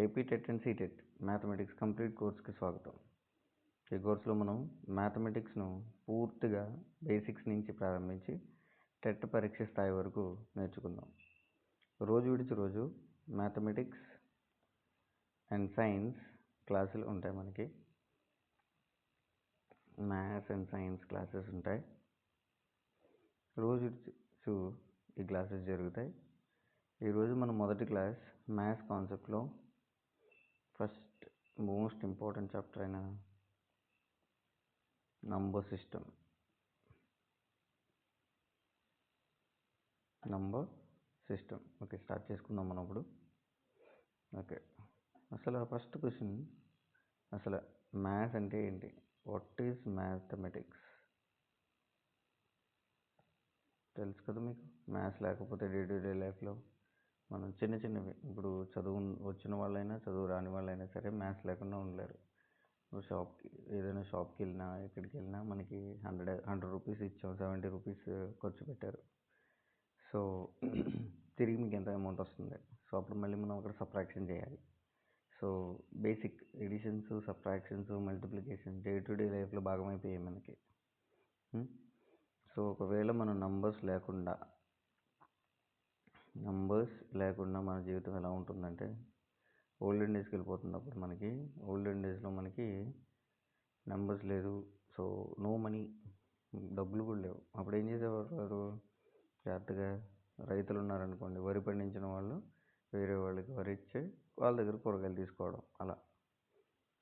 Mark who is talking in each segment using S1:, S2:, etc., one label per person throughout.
S1: AP TET and CTET mathematics complete కోర్స్కి స్వాగతం. ఈ కోర్సులో మనం మ్యాథమెటిక్స్ను పూర్తిగా బేసిక్స్ నుంచి ప్రారంభించి టెట్ పరీక్ష స్థాయి వరకు నేర్చుకుందాం. రోజు విడిచి రోజు మ్యాథమెటిక్స్ అండ్ సైన్స్ క్లాసులు ఉంటాయి. మనకి మ్యాథ్స్ అండ్ సైన్స్ క్లాసెస్ ఉంటాయి. రోజు విడిచి ఈ క్లాసెస్ జరుగుతాయి. ఈరోజు మన మొదటి క్లాస్ మ్యాథ్స్ కాన్సెప్ట్లో ఫస్ట్ మోస్ట్ ఇంపార్టెంట్ చాప్టర్ అయిన నంబర్ సిస్టమ్. ఓకే, స్టార్ట్ చేసుకుందాం మనం ఇప్పుడు. ఓకే, అసలు ఫస్ట్ క్వశ్చన్, అసలు మ్యాథ్స్ అంటే ఏంటి? What is mathematics? తెలుసు కదా మీకు. మ్యాథ్స్ లేకపోతే డే టు డే లైఫ్లో మనం చిన్నవి, ఇప్పుడు చదువు వచ్చిన వాళ్ళైనా చదువు రాని వాళ్ళైనా సరే మ్యాథ్స్ లేకుండా ఉండలేరు. ఏదైనా షాప్కి వెళ్ళినా ఎక్కడికి వెళ్ళినా మనకి 100 రూపీస్ ఇచ్చాం, 70 రూపీస్ ఖర్చు పెట్టారు. సో తిరిగి మీకు ఎంత అమౌంట్ వస్తుంది? సో అప్పుడు మళ్ళీ మనం అక్కడ సబ్ట్రాక్షన్ చేయాలి. So basic additions, subtractions, multiplication day to day లైఫ్లో భాగమైపోయాయి మనకి. సో ఒకవేళ మనం నంబర్స్ లేకుండా మన జీవితం ఎలా ఉంటుందంటే, ఓల్డెన్ డేస్కి వెళ్ళిపోతుంది. అప్పుడు మనకి ఓల్డెన్ డేస్లో మనకి నెంబర్స్ లేదు. సో నో మనీ, డబ్బులు కూడా లేవు. అప్పుడు ఏం చేసేవారు? జాగ్రత్తగా రైతులు ఉన్నారనుకోండి, వరి పండించిన వాళ్ళు వేరే వాళ్ళకి వరి ఇచ్చి వాళ్ళ దగ్గర కూరగాయలు తీసుకోవడం, అలా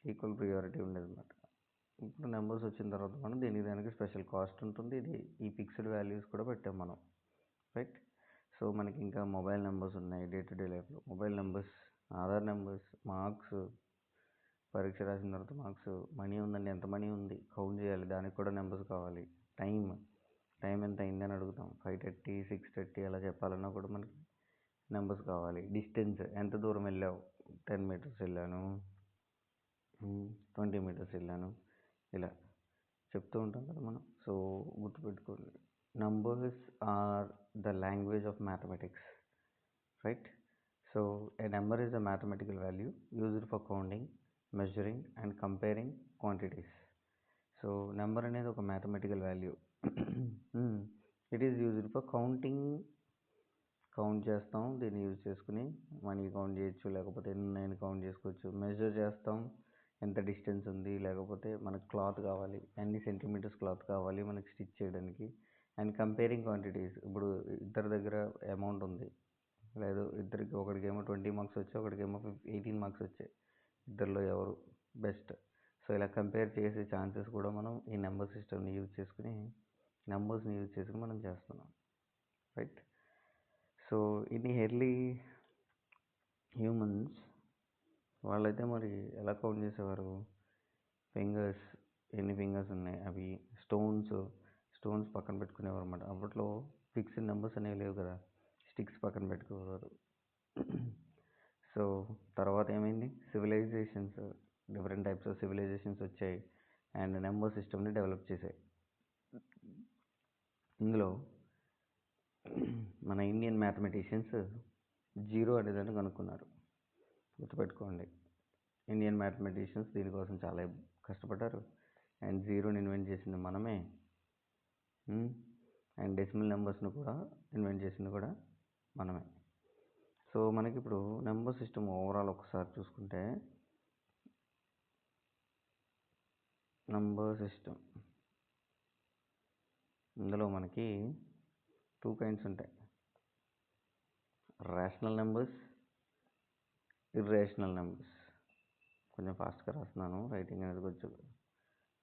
S1: ఈక్వల్ ప్రియారిటీ ఉండేది అన్నమాట. ఇప్పుడు నెంబర్స్ వచ్చిన తర్వాత మనం దానికి స్పెషల్ కాస్ట్ ఉంటుంది. ఈ ఫిక్స్డ్ వాల్యూస్ కూడా పెట్టాం మనం, రైట్? సో మనకి ఇంకా మొబైల్ నెంబర్స్ ఉన్నాయి. డే టు డే లైఫ్లో mobile numbers, Aadhaar numbers, marks, పరీక్ష రాసిన తర్వాత మార్క్స్, మనీ ఉందండి, ఎంత మనీ ఉంది కౌంట్ చేయాలి, దానికి కూడా నెంబర్స్ కావాలి. టైం ఎంత అయిందని అడుగుతాం, 5:30, 6:30 అలా చెప్పాలన్నా కూడా మనకి నెంబర్స్ కావాలి. డిస్టెన్స్, ఎంత దూరం వెళ్ళావు, 10 మీటర్స్ వెళ్ళాను, 20 మీటర్స్ వెళ్ళాను, ఇలా చెప్తూ ఉంటాం కదా మనం. సో గుర్తుపెట్టుకోండి, numbers are the language of mathematics, right? So a number is a mathematical value used for counting, measuring and comparing quantities. So number అనేది ఒక mathematical value. It is used for count చేస్తాం. దీన్ని use చేసుకుని money count చేయొచ్చు, లేకపోతే ఎన్ని count చేసుకోవచ్చు. Measure చేస్తాం, ఎంత డిస్టెన్స్ ఉంది, లేకపోతే మనకు క్లాత్ కావాలి, ఎన్ని సెంటీమీటర్స్ క్లాత్ కావాలి మనకి స్టిచ్ చేయడానికి. అండ్ కంపేరింగ్ క్వాంటిటీస్, ఇప్పుడు ఇద్దరి దగ్గర అమౌంట్ ఉంది, లేదు ఇద్దరికి, ఒకడికేమో 20 మార్క్స్ వచ్చాయి, ఒకడికేమో 18 మార్క్స్ వచ్చాయి, ఇద్దరిలో ఎవరు బెస్ట్? సో ఇలా కంపేర్ చేసే ఛాన్సెస్ కూడా మనం ఈ నెంబర్ సిస్టమ్ని యూజ్ చేసుకుని మనం చేస్తున్నాం, రైట్? సో ఇన్ని ఎర్లీ హ్యూమన్స్ వాళ్ళైతే మరి ఎలా కౌంట్ చేసేవారు? ఫింగర్స్, ఎన్ని ఫింగర్స్ ఉన్నాయి అవి, స్టోన్స్ పక్కన పెట్టుకునేవారు అన్నమాట. అప్పట్లో ఫిక్స్డ్ నెంబర్స్ అనేవి లేవు కదా, స్టిక్స్ పక్కన పెట్టుకునేవారు. సో తర్వాత ఏమైంది? డిఫరెంట్ టైప్స్ ఆఫ్ సివిలైజేషన్స్ వచ్చాయి అండ్ నెంబర్ సిస్టమ్ని డెవలప్ చేశాయి. ఇందులో మన ఇండియన్ మ్యాథమెటిషియన్స్ జీరో అనేదాన్ని కనుక్కున్నారు. గుర్తుపెట్టుకోండి, ఇండియన్ మ్యాథమెటిషియన్స్ దీనికోసం చాలా కష్టపడ్డారు. అండ్ జీరోని ఇన్వెంట్ చేసింది మనమే. అండ్ డెసిమల్ నెంబర్స్ను కూడా ఇన్వెంట్ చేసింది కూడా మనమే. సో మనకి ఇప్పుడు నెంబర్ సిస్టమ్ ఓవరాల్ ఒకసారి చూసుకుంటే, నంబర్ సిస్టమ్ ఇందులో మనకి 2 kinds ఉంటాయి, రేషనల్ నెంబర్స్, ఇర్రేషనల్ నెంబర్స్. కొంచెం ఫాస్ట్గా రాస్తున్నాను, రైటింగ్ అనేది కొంచెం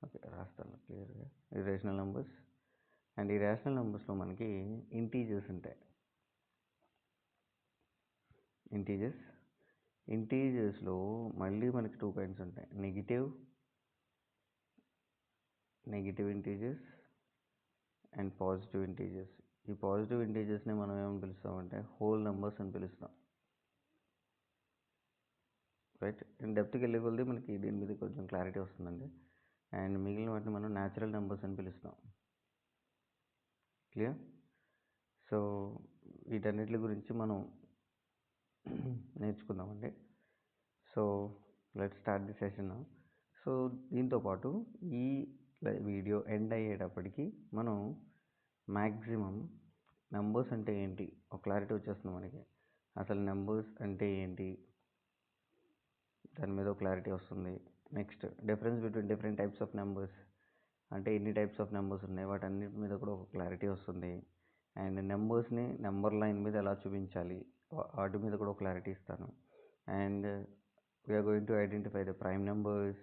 S1: ఓకే రాస్తాను క్లియర్గా. ఇర్రేషనల్ నెంబర్స్ అండ్ ఈ రేషనల్ నెంబర్స్లో మనకి ఇంటీజర్స్ ఉంటాయి. ఇంటీజర్స్లో మళ్ళీ మనకి 2 kinds ఉంటాయి, negative integers and positive integers. ఈ పాజిటివ్ ఇంటీజర్స్ని మనం ఏమని పిలుస్తామంటే హోల్ నెంబర్స్ అని పిలుస్తాం, రైట్? అండ్ డెప్త్కి వెళ్ళే కొద్దీ మనకి దీని మీద కొంచెం క్లారిటీ వస్తుందండి. అండ్ మిగిలిన వాటిని మనం న్యాచురల్ నెంబర్స్ అని పిలుస్తాం. క్లియర్? సో వీటన్నిటి గురించి మనం నేర్చుకుందామండి. So let start the session. So దీంతో పాటు ఈ వీడియో ఎండ్ అయ్యేటప్పటికి మనం మ్యాక్సిమం నెంబర్స్ అంటే ఏంటి ఒక క్లారిటీ వచ్చేస్తుంది మనకి. అసలు నెంబర్స్ అంటే ఏంటి దాని మీద ఒక క్లారిటీ వస్తుంది. Next difference between different types of numbers, అంటే ఎన్ని టైప్స్ ఆఫ్ నెంబర్స్ ఉన్నాయి వాటన్నిటి మీద కూడా ఒక క్లారిటీ వస్తుంది. అండ్ నెంబర్స్ని నెంబర్ లైన్ మీద ఎలా చూపించాలి వాటి మీద కూడా ఒక క్లారిటీ ఇస్తాను. And we're going to identify the prime numbers,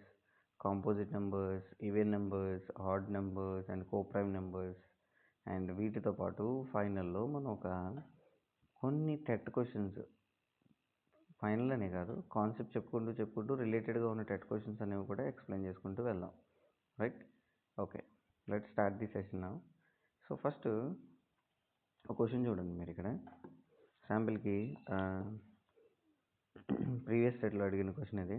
S1: composite numbers, even numbers, odd numbers and coprime numbers. And వీటితో పాటు ఫైనల్లో మనం కొన్ని టెట్ క్వశ్చన్స్, ఫైనల్ అనే కాదు కాన్సెప్ట్ చెప్పుకుంటూ రిలేటెడ్గా ఉన్న టెట్ క్వశ్చన్స్ అనేవి కూడా ఎక్స్ప్లెయిన్ చేసుకుంటూ వెళ్దాం. Right? Okay, let start the session. So first ఒక క్వశ్చన్ చూడండి మీరు ఇక్కడ శాంపిల్కి. ప్రీవియస్ స్టేట్లో అడిగిన క్వశ్చన్ ఇది.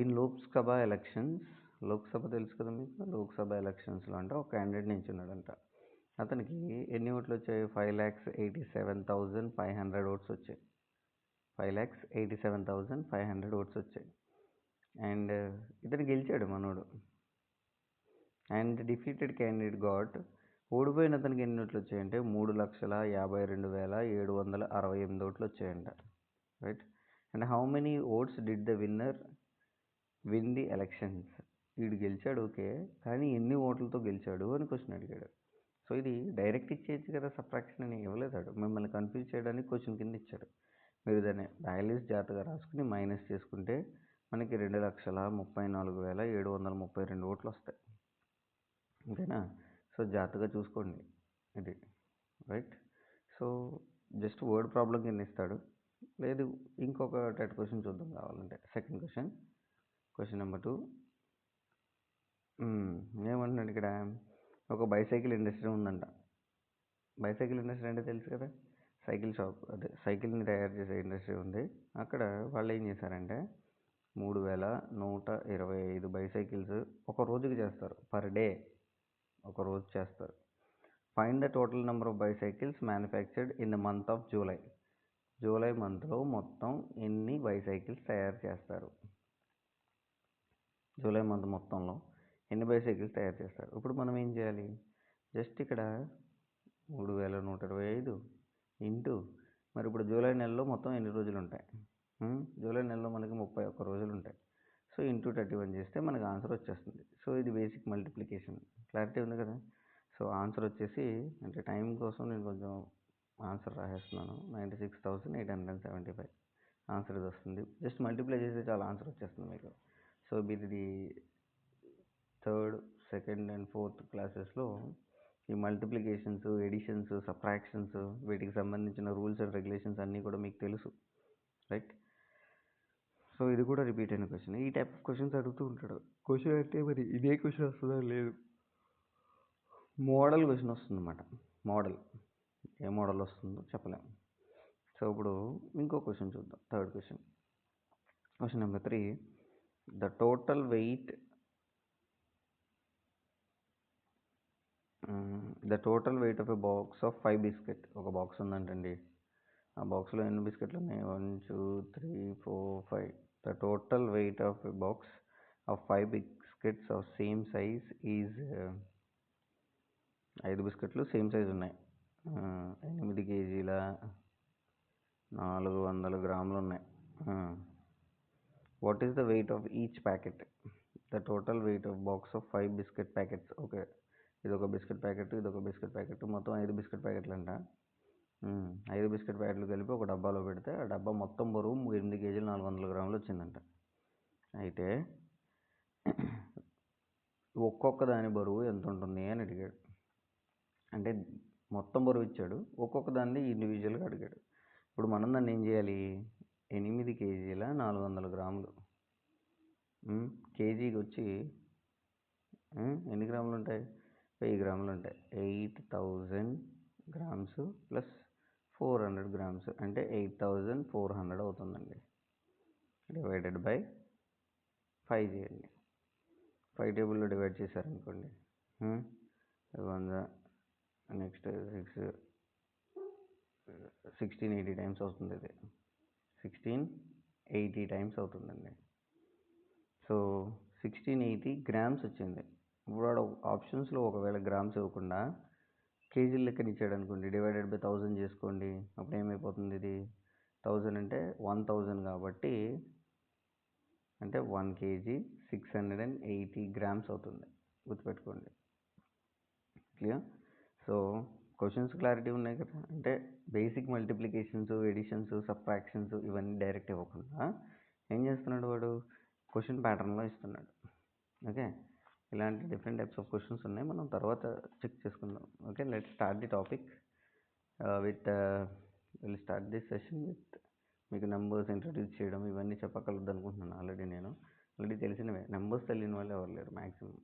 S1: ఇన్ లోక్సభ ఎలక్షన్స్, లోక్సభ తెలుసు కదా మీకు, లోక్సభ ఎలక్షన్స్లో అంటే ఒక క్యాండిడేట్ నిల్చున్నాడంట. అతనికి ఎన్ని ఓట్లు వచ్చాయి? 5,87,500 ఓట్స్ వచ్చాయి. 5,87,500 ఓట్స్ వచ్చాయి. అండ్ ఇతను గెలిచాడు మనోడు. అండ్ డిఫీటెడ్ క్యాండిడేట్ గాట్, ఓడిపోయిన అతనికి ఎన్ని ఓట్లు వచ్చాయంటే 3,52,768 ఓట్లు వచ్చాయంట. Right? And how many votes did the winner win the elections? వీడు గెలిచాడు ఓకే, కానీ ఎన్ని ఓట్లతో గెలిచాడు అని క్వశ్చన్ అడిగాడు. సో ఇది డైరెక్ట్ ఇచ్చేయచ్చు కదా, సబ్ట్రాక్షన్ అని ఇవ్వలేదాడు, మిమ్మల్ని కన్ఫ్యూజ్ చేయడానికి క్వశ్చన్ కింద ఇచ్చాడు. మీరు దాన్ని వాల్యూస్ జాగ్రత్తగా రాసుకుని మైనస్ చేసుకుంటే మనకి 2,34,732 ఓట్లు వస్తాయి. ఓకేనా? సో జాగ్రత్తగా చూసుకోండి ఇది. Right? So just word problem కింద ఇస్తాడు. లేదు ఇంకొక టెట్ క్వశ్చన్ చూద్దాం కావాలంటే. సెకండ్ క్వశ్చన్ నెంబర్ 2 ఏమంటున్నాడు ఇక్కడ, ఒక బైసైకిల్ ఇండస్ట్రీ ఉందంట. బైసైకిల్ ఇండస్ట్రీ అంటే తెలుసు కదా, సైకిల్ షాప్, అదే సైకిల్ని తయారు చేసే ఇండస్ట్రీ ఉంది. అక్కడ వాళ్ళు ఏం చేశారంటే 3,125 బైసైకిల్స్ ఒక రోజుకి చేస్తారు, పర్ డే ఒక రోజు చేస్తారు. Find the total number of bicycles manufactured in the month of July. July మంత్లో మొత్తం ఎన్ని బైసైకిల్స్ తయారు చేస్తారు? జూలై మంత్ మొత్తంలో ఎన్ని బైసైకిల్స్ తయారు చేస్తారు? ఇప్పుడు మనం ఏం చేయాలి, జస్ట్ ఇక్కడ 3,125 ఇంటూ, మరి ఇప్పుడు జూలై నెలలో మొత్తం ఎన్ని రోజులు ఉంటాయి? జూలై నెలలో మనకి 31 రోజులు ఉంటాయి. సో ఇంటూ 31 చేస్తే మనకు ఆన్సర్ వచ్చేస్తుంది. సో ఇది బేసిక్ మల్టిప్లికేషన్. క్లారిటీ ఉంది కదా? సో ఆన్సర్ వచ్చేసి, అంటే టైం కోసం నేను కొంచెం ఆన్సర్ రాసేస్తున్నాను, 96,875 ఆన్సర్ ఇది వస్తుంది. జస్ట్ మల్టిప్లై చేస్తే చాలా ఆన్సర్ వచ్చేస్తుంది మీకు. సో ఇది థర్డ్, సెకండ్ అండ్ ఫోర్త్ క్లాసెస్లో ఈ మల్టిప్లికేషన్స్, ఎడిషన్స్, సబ్ట్రాక్షన్స్, వీటికి సంబంధించిన రూల్స్ అండ్ రెగ్యులేషన్స్ అన్నీ కూడా మీకు తెలుసు. రైట్? సో ఇది కూడా రిపీట్ అయిన క్వశ్చన్. ఈ టైప్ ఆఫ్ క్వశ్చన్స్ అడుగుతూ ఉంటాడు. క్వశ్చన్ అంటే మరి ఇదే క్వశ్చన్ వస్తుందా? లేదు, మోడల్ క్వశ్చన్ వస్తుంది అన్నమాట. మోడల్ ఏ మోడల్ వస్తుందో చెప్పలేము. సో ఇప్పుడు ఇంకో క్వశ్చన్ చూద్దాం. Third question number 3, the total weight of a box of 5 biscuit. ఒక బాక్స్ ఉందంటండి, ఆ బాక్స్లో ఎన్ని బిస్కెట్లు ఉన్నాయి? 1 2 3 4 5. The total weight of a box of 5 biscuits of same size is, 5 బిస్కెట్లు సేమ్ సైజ్ ఉన్నాయి, 8 కేజీల 400 గ్రాములు ఉన్నాయి. What is the weight of each packet? The total weight of box of 5 biscuit packets. Okay, ఇదొక బిస్కెట్ ప్యాకెట్, ఇదొక biscuit packet, మొత్తం 5 biscuit ప్యాకెట్లు అంట. 5 బిస్కెట్ ప్యాకెట్లు కలిపి ఒక డబ్బాలో పెడితే ఆ డబ్బా మొత్తం బరువు 8 కేజీలు 400 గ్రాములు వచ్చిందంట. అయితే ఒక్కొక్క దాని బరువు ఎంత ఉంటుంది అని అడిగాడు. అంటే మొత్తం బరువు ఇచ్చాడు, ఒక్కొక్క దాన్ని ఇండివిజువల్గా అడిగాడు. ఇప్పుడు మనం దాన్ని ఏం చేయాలి? 8 కేజీల 400 గ్రాములు, కేజీకి వచ్చి ఎన్ని గ్రాములు ఉంటాయి? 1000 గ్రాములు ఉంటాయి. 8,000 గ్రామ్స్ ప్లస్ 400 గ్రామ్స్ అంటే 8,400 అవుతుందండి. డివైడెడ్ బై 5 చేయండి. 5 టేబుల్లో డివైడ్ చేశారనుకోండి, 100, నెక్స్ట్ 1680 టైమ్స్ అవుతుంది. ఇది 16 80 టైమ్స్ అవుతుందండి. సో 1680 గ్రామ్స్ వచ్చింది. ఇప్పుడు వాడు ఆప్షన్స్లో ఒకవేళ గ్రామ్స్ ఇవ్వకుండా కేజీల లెక్కన ఇచ్చాడు అనుకోండి, డివైడెడ్ బై 1000 చేసుకోండి, అప్పుడు ఏమైపోతుంది? ఇది 1000 అంటే 1000 కాబట్టి అంటే 1 కేజీ 680 గ్రామ్స్ అవుతుంది. గుర్తుపెట్టుకోండి. క్లియర్? సో క్వశ్చన్స్ క్లారిటీ ఉన్నాయి కదా. అంటే బేసిక్ మల్టిప్లికేషన్స్, ఎడిషన్స్, సబ్ట్రాక్షన్స్ ఇవన్నీ డైరెక్ట్ ఇవ్వకుండా ఏం చేస్తున్నాడు వాడు? క్వశ్చన్ ప్యాటర్న్లో ఇస్తున్నాడు. ఓకే, ఇలాంటి డిఫరెంట్ టైప్స్ ఆఫ్ క్వశ్చన్స్ ఉన్నాయి, మనం తర్వాత చెక్ చేసుకుందాం. Okay, let start the topic with will start this session with మీకు నెంబర్స్ ఇంట్రడ్యూస్ చేయడం ఇవన్నీ చెప్పగలదు అనుకుంటున్నాను. ఆల్రెడీ తెలిసినవే. నెంబర్స్ తెలియని వాళ్ళు ఎవరు లేరు maximum.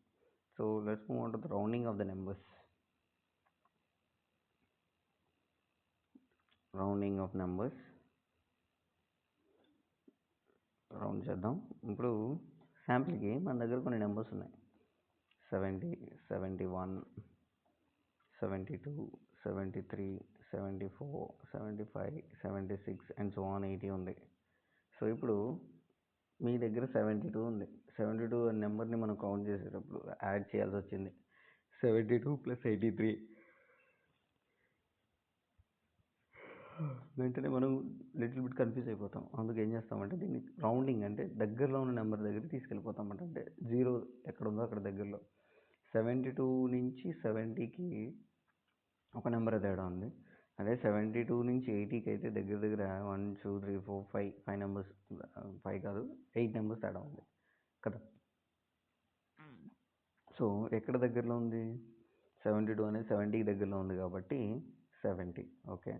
S1: So let's move on to the rounding off the numbers. Rounding off numbers round చేద్దాం. ఇప్పుడు శాంపుల్కి మన దగ్గర కొన్ని నెంబర్స్ ఉన్నాయి. 70, 71, 72, 73, 74, 75, 76 అండ్ సో ఆన్ 80 ఉంది. సో ఇప్పుడు మీ దగ్గర 72 ఉంది. 72 అనే నెంబర్ని మనం కౌంట్ చేసేటప్పుడు యాడ్ చేయాల్సి వచ్చింది. 72 + 83. వెంటనే మనం లిటిల్ బిట్ కన్ఫ్యూజ్ అయిపోతాం. అందుకు ఏం చేస్తామంటే దీన్ని రౌండింగ్ అంటే దగ్గరలో ఉన్న నెంబర్ దగ్గర తీసుకెళ్ళిపోతామంట. అంటే 0 ఎక్కడ ఉందో అక్కడ దగ్గరలో. 72 నుంచి 70కి ఒక నెంబర్ తేడా ఉంది. అదే 72 నుంచి 80కి అయితే దగ్గర 1 2 3 4 5 నెంబర్స్, 5 కాదు 8 నెంబర్స్ తేడా ఉంది కదా. సో ఎక్కడ దగ్గరలో ఉంది? 72 అనేది 70కి దగ్గరలో ఉంది కాబట్టి 70. ఓకే,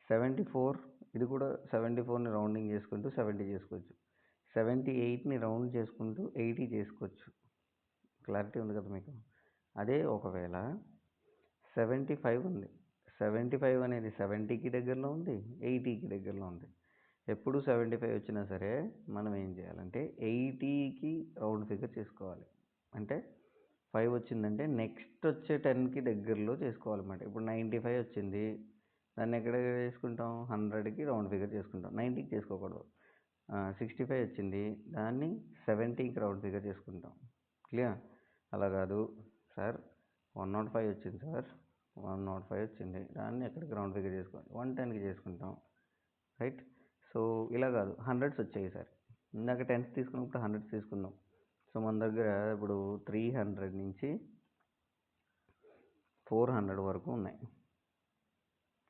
S1: 74 ఇది కూడా 74ని రౌండింగ్ చేసుకుంటూ 70 చేసుకోవచ్చు. 78ని రౌండ్ చేసుకుంటూ 80 చేసుకోవచ్చు. క్లారిటీ ఉంది కదా మీకు. అదే ఒకవేళ 75 ఉంది. 75 అనేది 70కి దగ్గరలో ఉంది, 80కి దగ్గరలో ఉంది. ఎప్పుడు 75 వచ్చినా సరే మనం ఏం చేయాలంటే 80కి రౌండ్ ఫిగర్ చేసుకోవాలి. అంటే 5 వచ్చిందంటే నెక్స్ట్ వచ్చే 10కి దగ్గరలో చేసుకోవాలన్నమాట. ఇప్పుడు 95 వచ్చింది, దాన్ని ఎక్కడ చేసుకుంటాం? 100కి రౌండ్ ఫిగర్ చేసుకుంటాం, 90కి చేసుకోకూడదు. 65 వచ్చింది, దాన్ని 70కి రౌండ్ ఫిగర్ చేసుకుంటాం. క్లియర్? అలా కాదు సార్, 105 వచ్చింది సార్, 105 వచ్చింది, దాన్ని ఎక్కడికి రౌండ్ ఫిగర్ చేసుకోవాలి? 110కి చేసుకుంటాం. రైట్? సో ఇలా కాదు, 100s వచ్చాయి సార్. ఇందాక 10s తీసుకున్నప్పుడు 100s తీసుకుందాం. సో మన దగ్గర ఇప్పుడు 300 నుంచి 400 వరకు ఉన్నాయి.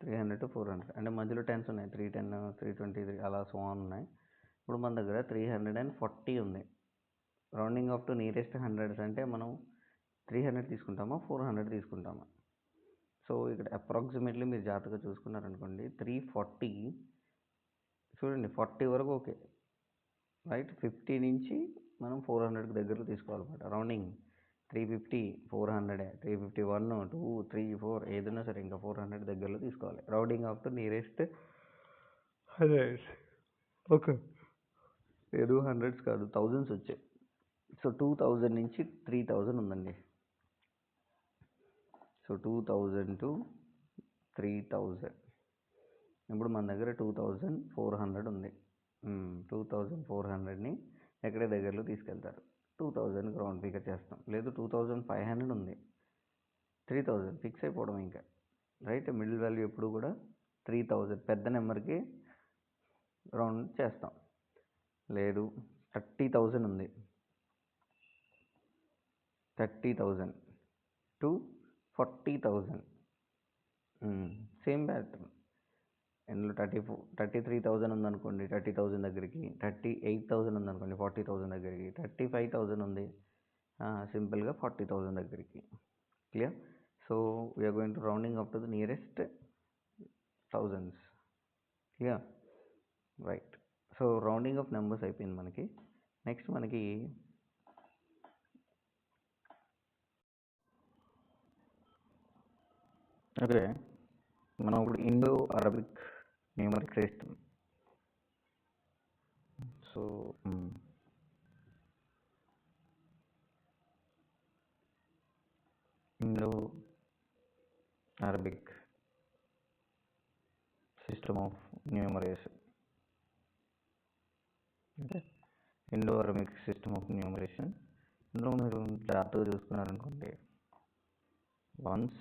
S1: 300 to 400 అంటే మధ్యలో 10s ఉన్నాయి. 310, 320 అలా సో ఆన్ ఉన్నాయి. ఇప్పుడు మన దగ్గర 340 ఉంది. Rounding off to nearest 100s అంటే మనం 300 తీసుకుంటామా 400 తీసుకుంటామా? సో ఇక్కడ అప్రాక్సిమేట్లీ మీరు జాగ్రత్తగా చూసుకున్నారనుకోండి, 340 చూడండి, 40 వరకు ఓకే. రైట్? 50 నుంచి మనం 400కి దగ్గరలో తీసుకోవాలన్నమాట. రౌండింగ్ 350, 400, 351, 2, 3, 4 ఏదైనా సరే ఇంకా 400 దగ్గరలో తీసుకోవాలి. Rounding off to nearest 100s. Okay, లేదు 100s కాదు 1000s వచ్చాయి. సో 2000 నుంచి 3000 ఉందండి. So 2000 to 3000. ఇప్పుడు మన దగ్గర 2400 ఉంది. 2400ని ఎక్కడ దగ్గరలో తీసుకెళ్తారు? 2000కి రౌండ్ ఫిగర్ చేస్తాం. లేదు 2500 ఉంది, 3000 ఫిక్స్ అయిపోవడం ఇంకా. రైట్? మిడిల్ వాల్యూ ఎప్పుడు కూడా 3000 పెద్ద నెంబర్కి రౌండ్ చేస్తాం. లేదు 30,000 ఉంది, 30,000 to 40,000. Same pattern. ఇందులో 33,000 ఉందనుకోండి 30,000 దగ్గరికి, 38,000 ఉందనుకోండి 40,000 దగ్గరికి, 35,000 ఉంది సింపుల్గా 40,000 దగ్గరికి. Clear? So we're going to rounding up to the nearest thousands. Clear? Right. So rounding off numbers అయిపోయింది మనకి. నెక్స్ట్ మనకి ఓకే, మనం ఇప్పుడు Indo Arabic numeric system. So Indo Arabic system of numeration. అంటే Indo Arabic system of numeration. ఇందులో మీరు జాగ్రత్తగా చూసుకున్నారనుకోండి, ones,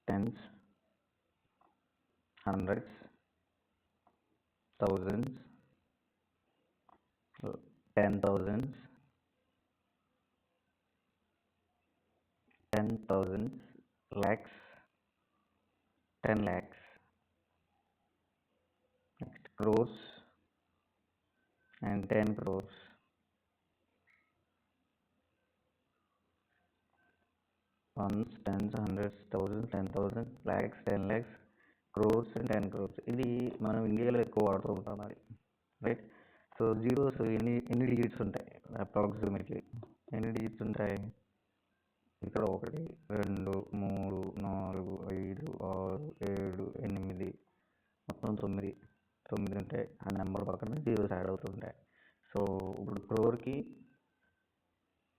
S1: tens, hundreds, thousands, 10,000s, 10,000s, lakhs, 10 lakhs, next crores and 10 crores. Ones, tens, hundreds, thousands, 10,000, lakhs, 10 lakhs, crores and 10 crores. ఇది మనం ఇండియాలో ఎక్కువ వాడుతూ ఉంటాం అది, రైట్. సో జీరోస్ ఎన్ని డిజిట్స్ ఉంటాయి అప్రాక్సిమేట్లీ? ఎన్ని డిజిట్స్ ఉంటాయి? ఇక్కడ 1, 2, 3, 4, 5, 6, 7, 8, మొత్తం 9 ఉంటాయి. ఆ నెంబర్ పక్కన జీరోస్ యాడ్ అవుతుంటాయి. సో ఇప్పుడు క్రోర్కి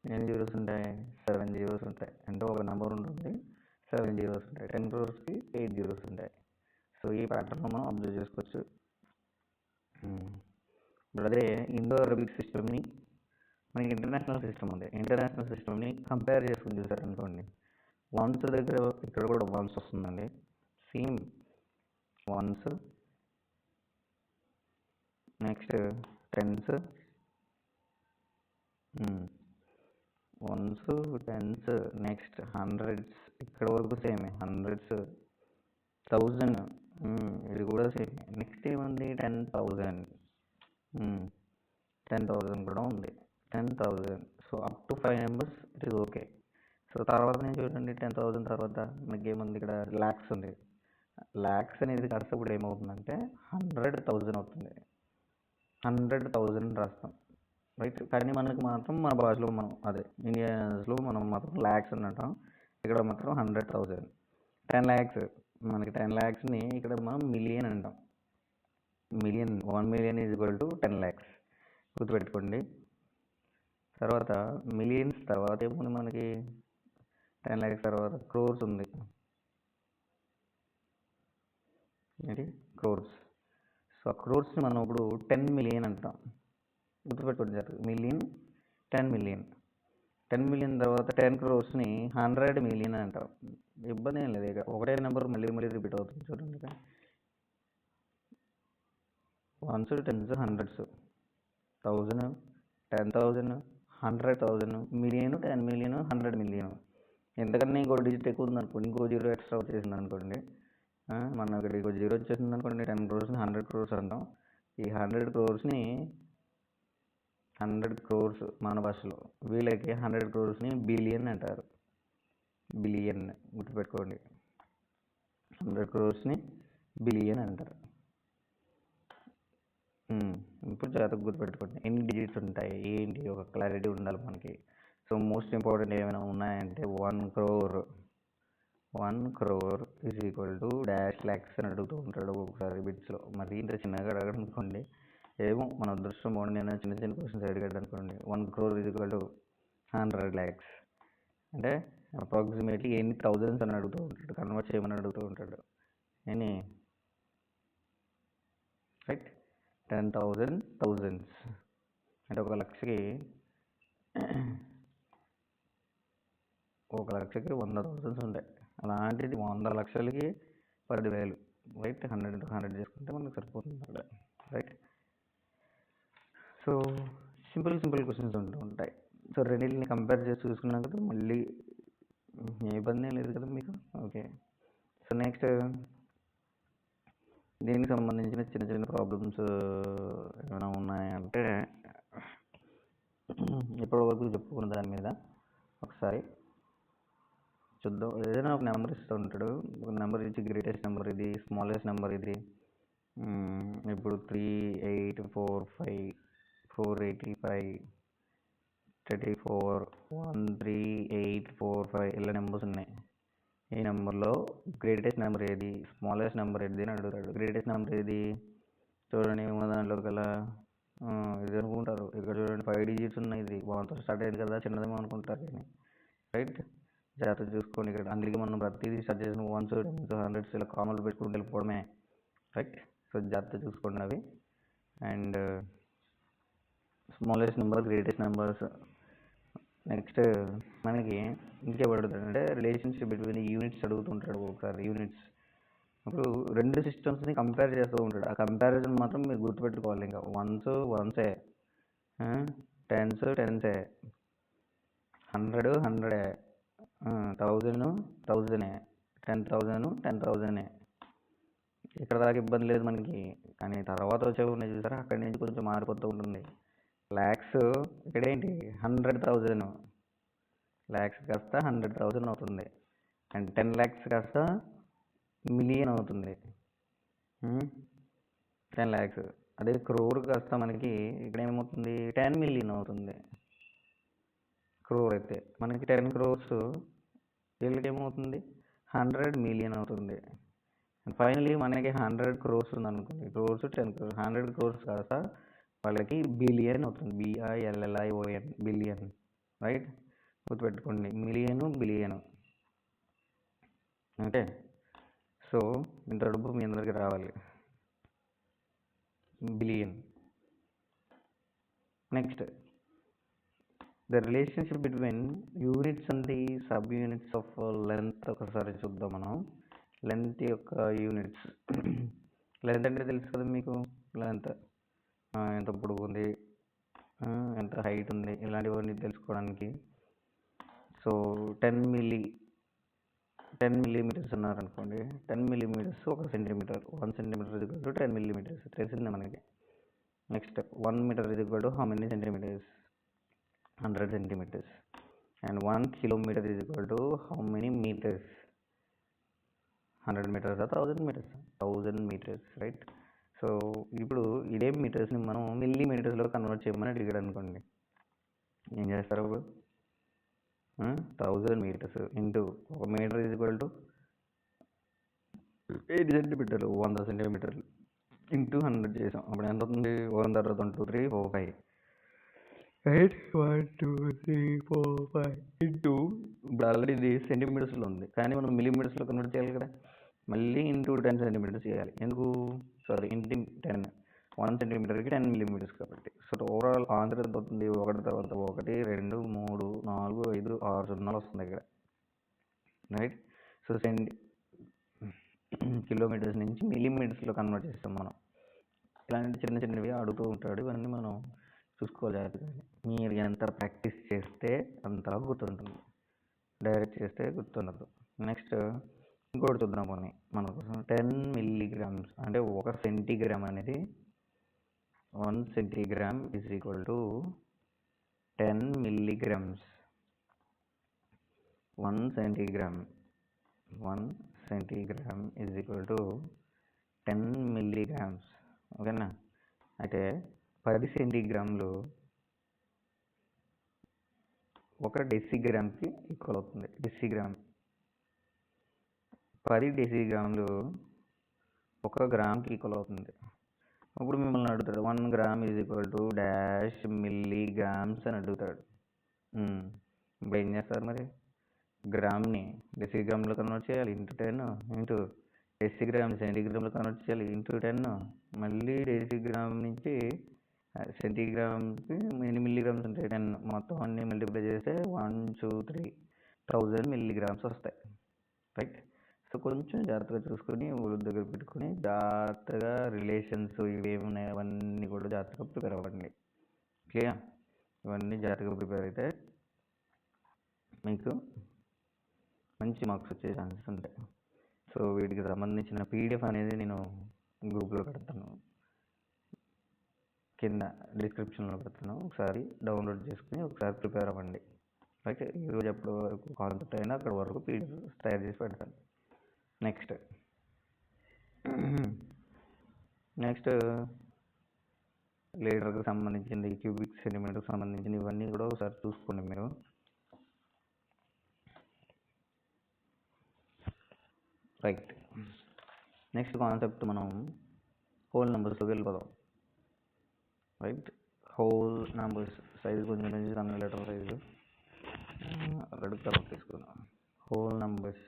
S1: ఎన్ని జీరోస్ ఉంటాయి? 7 జీరోస్ ఉంటాయి. అంటే ఒక నెంబర్ ఉంటుంది, 7 జీరోస్ ఉంటాయి. 10 crores-కి 8 జీరోస్ ఉంటాయి. సో ఈ ప్యాటర్న్ మనం అబ్జర్వ్ చేసుకోవచ్చు. ఇప్పుడు అదే ఇండో అరబిక్ సిస్టమ్ని మనకి ఇంటర్నేషనల్ సిస్టమ్ ఉంది. ఇంటర్నేషనల్ సిస్టమ్ని కంపేర్ చేసుకుని చూసారనుకోండి, వన్స్ దగ్గర ఇక్కడ కూడా వన్స్ వస్తుందండి, same ones, next tens, ones, tens, next hundreds, ఇక్కడ వరకు సేమ్, హండ్రెడ్స్, 1000, ఇది కూడా సేమ్. నెక్స్ట్ ఏముంది? 10,000, 10,000 కూడా ఉంది, 10,000. So up to 5 numbers it is okay. So తర్వాత నేను చూడండి, 10,000 తర్వాత మనకి ఏముంది? ఇక్కడ ల్యాక్స్ ఉంది. ల్యాక్స్ అనేది కలిసినప్పుడు ఏమవుతుందంటే 100,000 అవుతుంది. 100,000 రాస్తాం, రైట్. కానీ మనకి మాత్రం మన భాషలో మనం అదే ఇండియన్స్లో మనం మాత్రం ల్యాక్స్ అని అంటాం. ఇక్కడ మాత్రం 100,000. 10 lakhs, మనకి 10 lakhsని ఇక్కడ మనం మిలియన్ అంటాం. Million, 1 million is equal to 10 lakhs, గుర్తుపెట్టుకోండి. తర్వాత మిలియన్స్ తర్వాత ఏముంది మనకి? 10 lakhs తర్వాత క్రోర్స్ ఉంది. ఏంటి? క్రోర్స్. సో ఆ క్రోర్స్ని మనం ఇప్పుడు 10 million అంటాం, గుర్తుపెట్టుకోండి సార్. Million, 10 million. 10 million తర్వాత 10 crores-ని 100 million అంటాం. ఇబ్బంది ఏం లేదు, ఇక ఒకటే నెంబర్ మళ్ళీ రిపీట్ అవుతుంది చూడండి. Ones, tens, hundreds, 1000, 10,000, 100,000, million, 10 million, 100 million. ఎంతకన్నా ఇంకో డిజిట్ ఎక్కువ ఉందనుకోండి, ఇంకో జీరో ఎక్స్ట్రా వచ్చేసింది అనుకోండి, మనం ఇక్కడ ఇంకో జీరో వచ్చేసింది అనుకోండి, 10 crores-ని 100 crores అంటాం. ఈ 100 crores-ని 100 crores మన భాషలో, వీళ్ళకి 100 crores-ని బిలియన్ అంటారు. బిలియన్, గుర్తుపెట్టుకోండి. 100 crores-ని బిలియన్ అంటారు. ఇప్పుడు జాగ్రత్తగా గుర్తుపెట్టుకోండి, ఎన్ని డిజిట్స్ ఉంటాయి ఏంటి, ఒక క్లారిటీ ఉండాలి మనకి. సో మోస్ట్ ఇంపార్టెంట్ ఏమైనా ఉన్నాయంటే 1 crore is equal to dash lakhs అని అడుగుతూ ఉంటాడు ఒకసారి బిట్స్లో. మరి ఇంత చిన్నగా అడగడం అనుకోండి, ఏమో మన అదృష్టం బాగుండి నేను చిన్న చిన్న క్వశ్చన్స్ అడిగాడు అనుకోండి. 1 crore is equal to 100 lakhs, అంటే అప్రాక్సిమేట్లీ ఎన్ని థౌజండ్స్ అని అడుగుతూ ఉంటాడు, కన్వర్ట్ చేయమని అడుగుతూ ఉంటాడు. ఎన్ని? రైట్, 10,000 thousands, అంటే 1,00,000కి 100,000 ఉంటాయి. అలాంటిది 100 లక్షలకి 10,000, రైట్. 100 into 100 చేసుకుంటే మనకు సరిపోతుంది అక్కడ, రైట్. సో సింపుల్ క్వశ్చన్స్ ఉంటూ ఉంటాయి. సో రెండింటిని కంపేర్ చేసి చూసుకున్నాం కదా, మళ్ళీ ఏ ఇబ్బంది లేదు కదా మీకు, ఓకే. సో నెక్స్ట్ దీనికి సంబంధించిన చిన్న చిన్న ప్రాబ్లమ్స్ ఏమైనా ఉన్నాయంటే ఇప్పటివరకు చెప్పుకున్న దాని మీద ఒకసారి చూద్దాం. ఏదైనా ఒక నెంబర్ ఇస్తూ ఉంటాడు, ఒక నెంబర్ ఇచ్చి గ్రేటెస్ట్ నెంబర్ ఇది, స్మాలెస్ట్ నెంబర్ ఇది. ఇప్పుడు 3,845, 485, 34, 13845 ఇలా నెంబర్స్ ఉన్నాయి. ఈ నెంబర్లో గ్రేటెస్ట్ నెంబర్ ఏది, స్మాలెస్ట్ నెంబర్ ఏది అని అడుగుతాడు. గ్రేటెస్ట్ నెంబర్ ఏది చూడండి, ఉన్న దాంట్లో గల ఇది అనుకుంటారు. ఇక్కడ చూడండి 5 digits ఉన్నాయి, ఇది వాళ్ళతో స్టార్ట్ అయ్యింది కదా, చిన్నదేమో అనుకుంటారు కానీ, రైట్. జాగ్రత్త చూసుకోండి. ఇక్కడ అందుకే మనం ప్రతిదీ స్టార్ట్ చేసిన 1s, 10s, 100s ఇలా కామన్లు పెట్టుకుంటూ వెళ్ళిపోవడమే, రైట్. సో జాగ్రత్త చూసుకోండి అవి. And smallest number, greatest numbers. Next మనకి ఇంకే పడుతుంది అంటే రిలేషన్షిప్ బిట్వీన్ యూనిట్స్ అడుగుతుంటాడు ఒకసారి. యూనిట్స్ ఇప్పుడు రెండు సిస్టమ్స్ని కంపేర్ చేస్తూ ఉంటాడు. ఆ కంపారిజన్ మాత్రం మీరు గుర్తుపెట్టుకోవాలి. ఇంకా వన్సే, టెన్సే, 100 100, 1000 1000, 10,000 ఇక్కడ దాకా ఇబ్బంది లేదు మనకి. కానీ తర్వాత వచ్చే ఉన్నాయి చూసారా, అక్కడి నుంచి కొంచెం మారిపోతూ ఉంటుంది. ల్యాక్స్ ఇక్కడేంటి 100,000, ల్యాక్స్ కాస్త 100,000 అవుతుంది. అండ్ 10 lakhs కాస్త మిలియన్ అవుతుంది. 10 lakhs. అదే క్రోర్ కాస్త మనకి ఇక్కడ ఏమవుతుంది, 10 million అవుతుంది. క్రోర్ అయితే మనకి 10 crores, వీళ్ళకి ఏమవుతుంది 100 million అవుతుంది. ఫైనలీ మనకి 100 crores ఉందనుకోండి, క్రోర్స్ 10 crores, 100 crores కాస్త వాళ్ళకి బిలియన్ అవుతుంది. BILLION, billion. రైట్, గుర్తుపెట్టుకోండి, మిలియను బిలియను. ఓకే, సో ఇంత డబ్బు మీ అందరికి రావాలి, billion. Next the relationship between units and the sub units of length ఒకసారి చూద్దాం మనం. లెంత్ యొక్క యూనిట్స్. లెంత్ అంటే తెలుసు కదా మీకు, లెంత్ ఎంత పొడవు ఉంది, ఎంత హైట్ ఉంది, ఇలాంటివన్నీ తెలుసుకోవడానికి. సో 10 millimeters అన్నారనుకోండి, 10 millimeters 1 centimeter, 1 centimeter is equal to 10 millimeters, తెలిసిందే మనకి. Next 1 meter is equal to how many centimeters, 100 centimeters. And 1 kilometer is equal to how many meters, 100 meters or 1000 meters, 1000 meters, right. So ఇప్పుడు ఇదే మీటర్స్ని మనం మిల్లీమీటర్స్లో convert చేయమని అడిగాడు అనుకోండి, ఏం చేస్తారు అప్పుడు? 1000 meters into 1 meter is equal to 80 centimeters, 100 centimeters into 100 చేసాం. అప్పుడు ఎంత అవుతుంది? 1 తర్వాత 1 2 3 4 5, రైట్. 1 2 3 4 5 ఇంటూ, ఇప్పుడు ఆల్రెడీ ఇది సెంటీమీటర్స్లో ఉంది, కానీ మనం మిల్లీమీటర్స్లో కన్వర్ట్ చేయాలి కదా, మళ్ళీ ఇంటూ 10 centimeters చేయాలి. ఎందుకు? సారీ, ఇంటూ 10, 1 centimeterకి 10 millimeters కాబట్టి. సో ఓవరాల్ ఆన్సర్ ఎంత అవుతుంది? 1 తర్వాత 1 2 3 4 5 6 సున్నాలు వస్తుంది ఇక్కడ, రైట్. సో కిలోమీటర్స్ నుంచి మిల్లీమీటర్స్లో కన్వర్ట్ చేస్తాం మనం. ఇలాంటి చిన్న చిన్నవి అడుగుతూ ఉంటాడు, ఇవన్నీ మనం చూసుకోవాలి జాగ్రత్తగా. మీరు ఎంత ప్రాక్టీస్ చేస్తే అంతలా గుర్తుంటుంది, డైరెక్ట్ చేస్తే గుర్తుండదు. నెక్స్ట్ ఇంకోటి చూద్దాం కొన్ని మన కోసం. 10 milligrams అంటే 1 centigram అనేది, 1 centigram is equal to 10 milligrams. 1 centigram is equal to 10 milligrams. ఓకేనా? అయితే 10 centigrams 1 decigram ఈక్వల్ అవుతుంది. డెసిగ్రామ్ 10 decigrams 1 గ్రామ్కి ఈక్వల్ అవుతుంది. అప్పుడు మిమ్మల్ని అడుగుతాడు 1 gram is equal to dash milligrams అని అడుగుతాడు. ఇప్పుడు ఏం చేస్తారు మరి? గ్రామ్ని డెసిగ్రామ్లో కన్వర్ట్ చేయాలి, ఇంటూ 10, ఇంటూ డెసిగ్రామ్ సెంటీగ్రామ్లో కన్వర్ట్ చేయాలి, ఇంటూ 10, మళ్ళీ డెసిగ్రామ్ నుంచి సెంటీగ్రామ్కి ఎన్ని మిల్లీగ్రామ్స్ ఉంటాయి? 10. మొత్తం అన్నీ మల్టిప్లై చేస్తే 1 2 3 1000 milligrams వస్తాయి, రైట్. సో కొంచెం జాగ్రత్తగా చూసుకొని, ఊళ్ళ దగ్గర పెట్టుకొని, జాగ్రత్తగా రిలేషన్స్ ఇవేమి ఉన్నాయి అవన్నీ కూడా జాగ్రత్తగా ప్రిపేర్ అవ్వండి. క్లియర్? ఇవన్నీ జాగ్రత్తగా ప్రిపేర్ అయితే మీకు మంచి మార్క్స్ వచ్చే ఛాన్సెస్ ఉంటాయి. సో వీటికి సంబంధించిన PDF అనేది నేను గ్రూప్లో పెడతాను, కింద డిస్క్రిప్షన్లో పెడతాను. ఒకసారి డౌన్లోడ్ చేసుకుని ఒకసారి ప్రిపేర్ అవ్వండి, రైట్. ఈరోజు ఎప్పటి వరకు కాన్సెప్ట్ అయినా అక్కడ వరకు PDF తయారు చేసి పెడతాను. నెక్స్ట్ లీటర్కి సంబంధించింది, క్యూబిక్ సెంటీమీటర్కి సంబంధించింది, ఇవన్నీ కూడా ఒకసారి చూసుకోండి మీరు. రైట్. నెక్స్ట్ కాన్సెప్ట్ మనం హోల్ నెంబర్స్లోకి వెళ్ళిపోదాం, రైట్. హోల్ నెంబర్స్ సైజు కొంచెం నుంచి 1 లీటర్ సైజు రెడ్ కలర్ తీసుకున్నాం. హోల్ నెంబర్స్,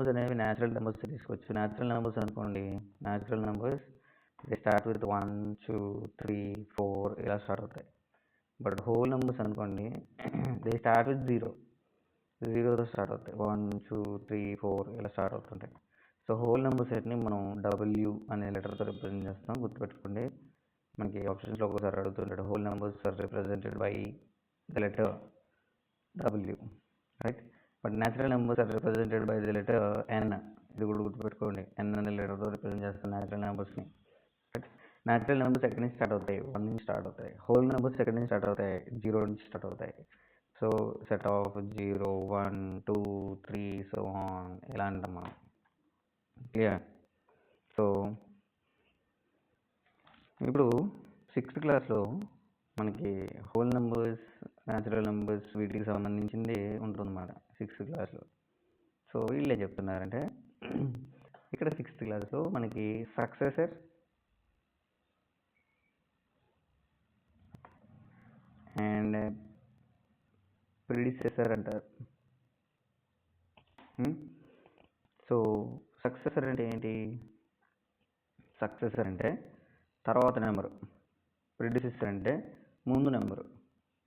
S1: నెంబర్స్ అనేవి న్యాచురల్ నెంబర్స్ తీసుకోవచ్చు. న్యాచురల్ నెంబర్స్ అనుకోండి, natural numbers they start with 1 2 3 4 ఇలా స్టార్ట్ అవుతాయి. బట్ హోల్ నెంబర్స్ అనుకోండి దే స్టార్ట్ విత్ 0తో స్టార్ట్ అవుతాయి. 1 2 3 4 ఇలా స్టార్ట్ అవుతుంటాయి. సో హోల్ నెంబర్ సెట్ని మనం W అనే లెటర్తో రిప్రజెంట్ చేస్తాం. గుర్తుపెట్టుకోండి, మనకి ఆప్షన్స్లో ఒకసారి అడుగుతుంటాడు whole numbers are represented by the letter W, right. But natural numbers are represented by the letter N. ఇది కూడా గుర్తుపెట్టుకోండి, N అనే లెటర్తో రిప్రజెంట్ చేస్తాం న్యాచురల్ నెంబర్స్ని. రైట్. న్యాచురల్ నెంబర్స్ ఎక్కడి నుంచి స్టార్ట్ అవుతాయి? 1 నుంచి స్టార్ట్ అవుతాయి. హోల్ నెంబర్స్ ఎక్కడి నుంచి స్టార్ట్ అవుతాయి? 0 నుంచి స్టార్ట్ అవుతాయి. So set of 0 1 2 3 so on ఇలా అంటాం మనం. క్లియర్? సో ఇప్పుడు 6th క్లాస్లో మనకి హోల్ నెంబర్స్, న్యాచురల్ నెంబర్స్ వీటికి సంబంధించింది ఉంటుందన్నమాట 6th క్లాస్లో. సో వీళ్ళు ఏం చెప్తున్నారంటే ఇక్కడ 6th క్లాస్లో మనకి సక్సెసర్ అండ్ ప్రిడిసెసర్ అంటారు. సో సక్సెసర్ అంటే ఏంటి? సక్సెసర్ అంటే తర్వాత నెంబరు, ప్రిడిసెసర్ అంటే ముందు నెంబరు,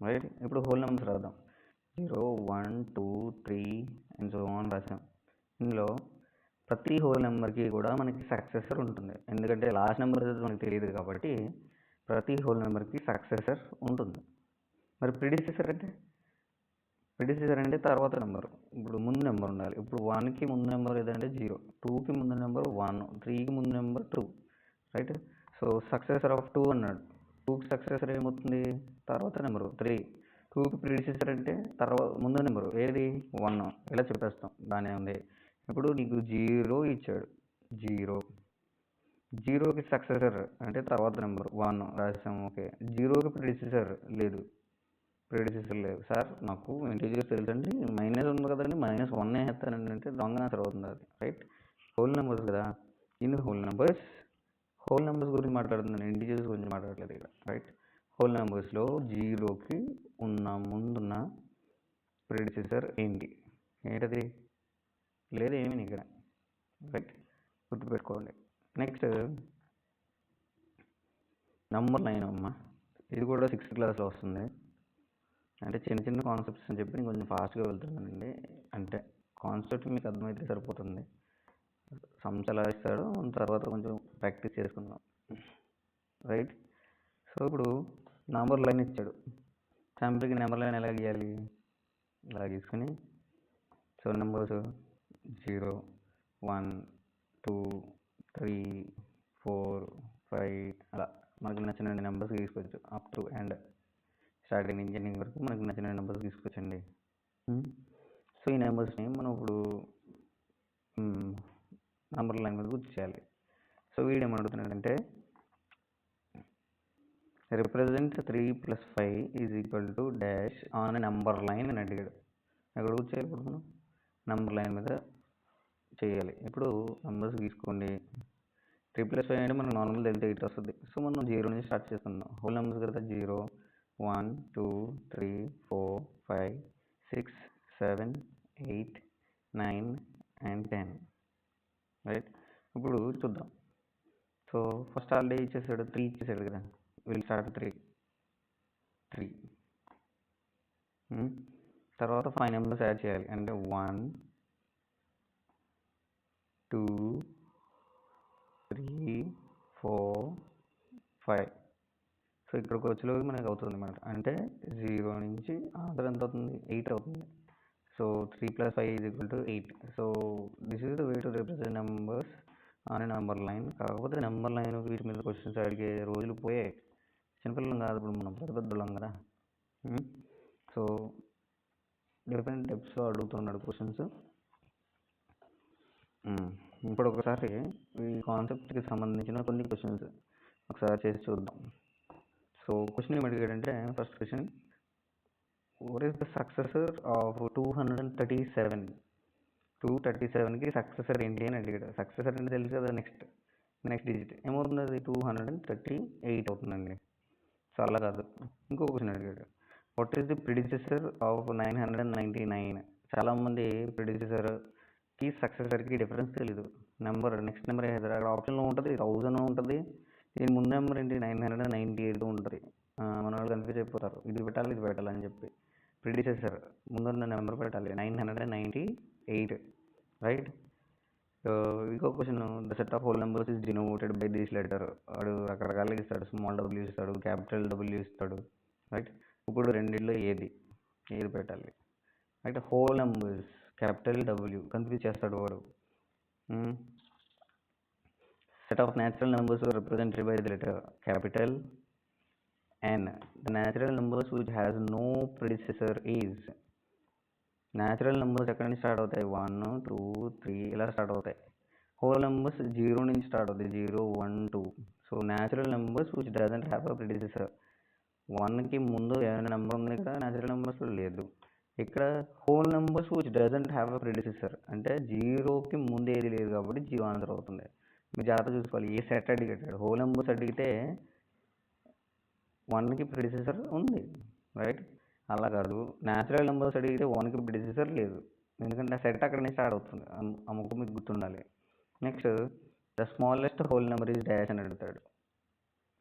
S1: రైట్. ఇప్పుడు హోల్ నెంబర్స్ రాద్దాం. 0 1 2 3 అండ్ సో ఆన్ రాసాం. ఇందులో ప్రతి హోల్ నెంబర్కి కూడా మనకి సక్సెసర్ ఉంటుంది. ఎందుకంటే లాస్ట్ నెంబర్ మనకి తెలియదు కాబట్టి ప్రతి హోల్ నెంబర్కి సక్సెసర్ ఉంటుంది. మరి ప్రిడిసెసర్ అంటే తర్వాత నెంబరు, ఇప్పుడు ముందు నెంబర్ ఉండాలి. ఇప్పుడు 1కి ముందు నెంబర్ ఏదంటే 0, 2కి ముందు నెంబర్ 1, 3కి ముందు number 2, right. So successor of 2 అన్నాడు. 2కి సక్సెసర్ ఏమవుతుంది? తర్వాత నెంబరు 3. 2కి ప్రిడిసెసర్ అంటే తర్వాత ముందు నెంబరు ఏది? 1. ఇలా చెప్పేస్తాం, బాగానే ఉంది. ఇప్పుడు నీకు 0 ఇచ్చాడు, 0కి సక్సెసర్ అంటే తర్వాత నెంబరు 1 రాసాం, ఓకే. 0కి ప్రిడిసెసర్ లేదు సార్, నాకు ఇంటీజర్స్ తెలుసండి, మైనస్ ఉంది కదండి, -1 వేస్తానండి అంటే రాంగ్ ఆన్సర్ అవుతుంది అది, రైట్. హోల్ నెంబర్స్ కదా, ఇన్ హోల్ నెంబర్స్ గురించి మాట్లాడుతున్నాను, ఇంటీజర్స్ గురించి మాట్లాడలేదు ఇక్కడ, రైట్. హోల్ నెంబర్స్లో 0కి ముందున్న ప్రిడిసెసర్ ఏంటది? లేదు, ఏమీ ఇక్కడ, రైట్. గుర్తుపెట్టుకోండి. నెక్స్ట్ నంబర్ లైన్ అమ్మ, ఇది కూడా 6th క్లాస్లో వస్తుంది. అంటే చిన్న కాన్సెప్ట్స్ అని చెప్పి నేను కొంచెం ఫాస్ట్గా వెళ్తున్నానండి. అంటే కాన్సెప్ట్ మీకు అర్థమైతే సరిపోతుంది. సమ్స్ ఎలా ఇస్తాడో తర్వాత కొంచెం ప్రాక్టీస్ చేసుకుందాం, రైట్. సో ఇప్పుడు నంబర్ లైన్ ఇచ్చాడు. శాంపుల్కి నెంబర్ లైన్ ఎలా గీయాలి? ఇలా గీసుకొని, సో నెంబర్స్ 0 1 2 3 4 5 అలా మనకు నచ్చిన నెంబర్స్ తీసుకోవచ్చు. అప్ టు అండ్ స్టార్టింగ్ నుంచి ఎండింగ్ వరకు మనకు నచ్చిన నెంబర్స్ తీసుకొచ్చండి. సో ఈ నెంబర్స్ని మనం ఇప్పుడు నంబర్ లైన్ మీద గుర్తు చేయాలి. సో వీడు ఏమడుగుతున్నాడంటే represent 3 + 5 = dash on number line అని అడిగాడు. ఎక్కడ గుర్తు చేయాలి? ఇప్పుడు మనం నెంబర్ లైన్ మీద చేయాలి. ఇప్పుడు నెంబర్స్ తీసుకోండి. 3 + 5 అంటే మనకు నార్మల్ తెలితే 8 వస్తుంది. సో మనం 0 నుంచి స్టార్ట్ చేస్తున్నాం. హోల్ నెంబర్స్ కదా, 0 1 2 3 4 5 6 7 8 9 and 10, రైట్. ఇప్పుడు చూద్దాం. సో ఫస్ట్ ఆల్రెడీ ఇచ్చేసాడు, 3 ఇచ్చేసాడు కదా, విల్ స్టార్ట్ 3. తర్వాత 5 నెంబర్స్ యాడ్ చేయాలి. అంటే 1 2 3 4 5. సో ఇక్కడికి వచ్చేలోకి మనకి అవుతుంది అన్నమాట. అంటే 0 నుంచి ఆన్సర్ ఎంత అవుతుంది? 8 అవుతుంది. So 3 + 5 = 8. So this is the way to represent numbers on a number line. కాకపోతే నెంబర్ లైన్ వీటి మీద క్వశ్చన్స్ అడిగే రోజులు పోయాయి. చిన్నపిల్లలం కాదు, ఇప్పుడు మనం పెద్దపిల్లలం కదా. సో డిఫరెంట్ టైప్స్లో అడుగుతున్నాడు క్వశ్చన్స్. ఇప్పుడు ఒకసారి ఈ కాన్సెప్ట్కి సంబంధించిన కొన్ని క్వశ్చన్స్ ఒకసారి చేసి చూద్దాం. సో క్వశ్చన్ ఏమి అడిగాడంటే, first question, what is the successor of 237? 237కి సక్సెసర్ ఏంటి అని అడిగాడు. సక్సెసర్ అంటే తెలుసు కదా, నెక్స్ట్ డిజిట్ ఏమవుతుంది? అది 238 అవుతుందండి. సో అలా కాదు. ఇంకో క్వశ్చన్ అడిగాడు, what is the predecessor of 999? చాలామంది ప్రిడిసెసర్ సక్సెసర్కి డిఫరెన్స్ తెలీదు. నెక్స్ట్ నెంబర్ అక్కడ ఆప్షన్లో ఉంటుంది 1000 ఉంటుంది, దీని ముందు నెంబర్ ఏంటి 998 ఉంటుంది. మన వాళ్ళు కన్ఫ్యూజ్ అయిపోతారు, ఇది పెట్టాలి ఇది పెట్టాలి అని చెప్పి. ప్రిడిసెసర్ ముందున్న నెంబర్ పెట్టాలి 998, రైట్. ఇంకో question, the set of whole numbers is denoted by this letter. వాడు రకరకాలుగా ఇస్తాడు, స్మాల్ డబ్ల్యూ ఇస్తాడు, క్యాపిటల్ డబ్ల్యూ ఇస్తాడు, రైట్. ఇప్పుడు రెండిట్లో ఏది పెట్టాలి, right. Whole numbers capital W confuse చేస్తాడు వాడు. Set of natural numbers represented by the letter capital N. The natural numbers which has no predecessor is. Natural numbers ఎక్కడి నుంచి స్టార్ట్ అవుతాయి, 1 2 3 ఇలా స్టార్ట్ అవుతాయి. హోల్ నెంబర్స్ 0 నుంచి స్టార్ట్ అవుతాయి, 0 1 2. So natural numbers which doesn't have a predecessor. 1కి ముందు ఏమైనా నెంబర్ ఉంది ఇక్కడ, న్యాచురల్ నెంబర్స్లో లేదు. ఇక్కడ whole numbers which doesn't have a predecessor అంటే 0కి ముందు ఏది లేదు కాబట్టి 0 ఆన్సర్ అవుతుంది. మీరు జాగ్రత్త చూసుకోవాలి, ఏ సెట్ అడిగాడు. హోల్ నెంబర్స్ అడిగితే 1కి ప్రిడిసెసర్ ఉంది, రైట్. అలా కాదు, న్యాచురల్ నెంబర్స్ అడిగితే 1కి ప్రిడిసెసర్ లేదు, ఎందుకంటే ఆ సెట్ అక్కడ నుంచి స్టార్ట్ అవుతుంది. ఆ ముక్క మీకు గుర్తుండాలి. Next, the smallest whole number is dash అని అడుగుతాడు.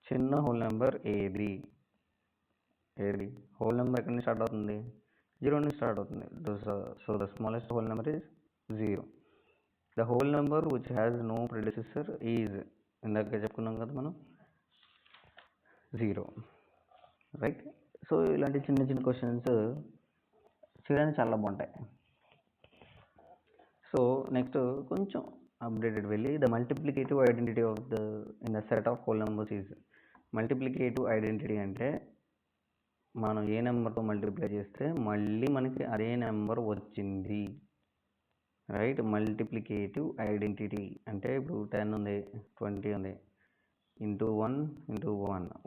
S1: చిన్న హోల్ నెంబర్ ఏది? హోల్ నెంబర్ ఎక్కడి నుంచి స్టార్ట్ అవుతుంది, 0 నుంచి స్టార్ట్ అవుతుంది. So the smallest whole number is 0. The whole number which has no predecessor is, ఇందాక చెప్పుకున్నాం కదా మనం, 0, రైట్. సో ఇలాంటి చిన్న చిన్న క్వశ్చన్స్ చేయడానికి చాలా బాగుంటాయి. సో నెక్స్ట్ కొంచెం అప్డేటెడ్ వెళ్ళి, the multiplicative identity of the in the set of whole numbers is. Multiplicative identity అంటే మనం ఏ నెంబర్తో మల్టిప్లై చేస్తే మళ్ళీ మనకి అదే నెంబర్ వచ్చింది, రైట్. మల్టిప్లికేటివ్ ఐడెంటిటీ అంటే ఇప్పుడు 10 ఉంది, 20 ఉంది, ఇంటూ 1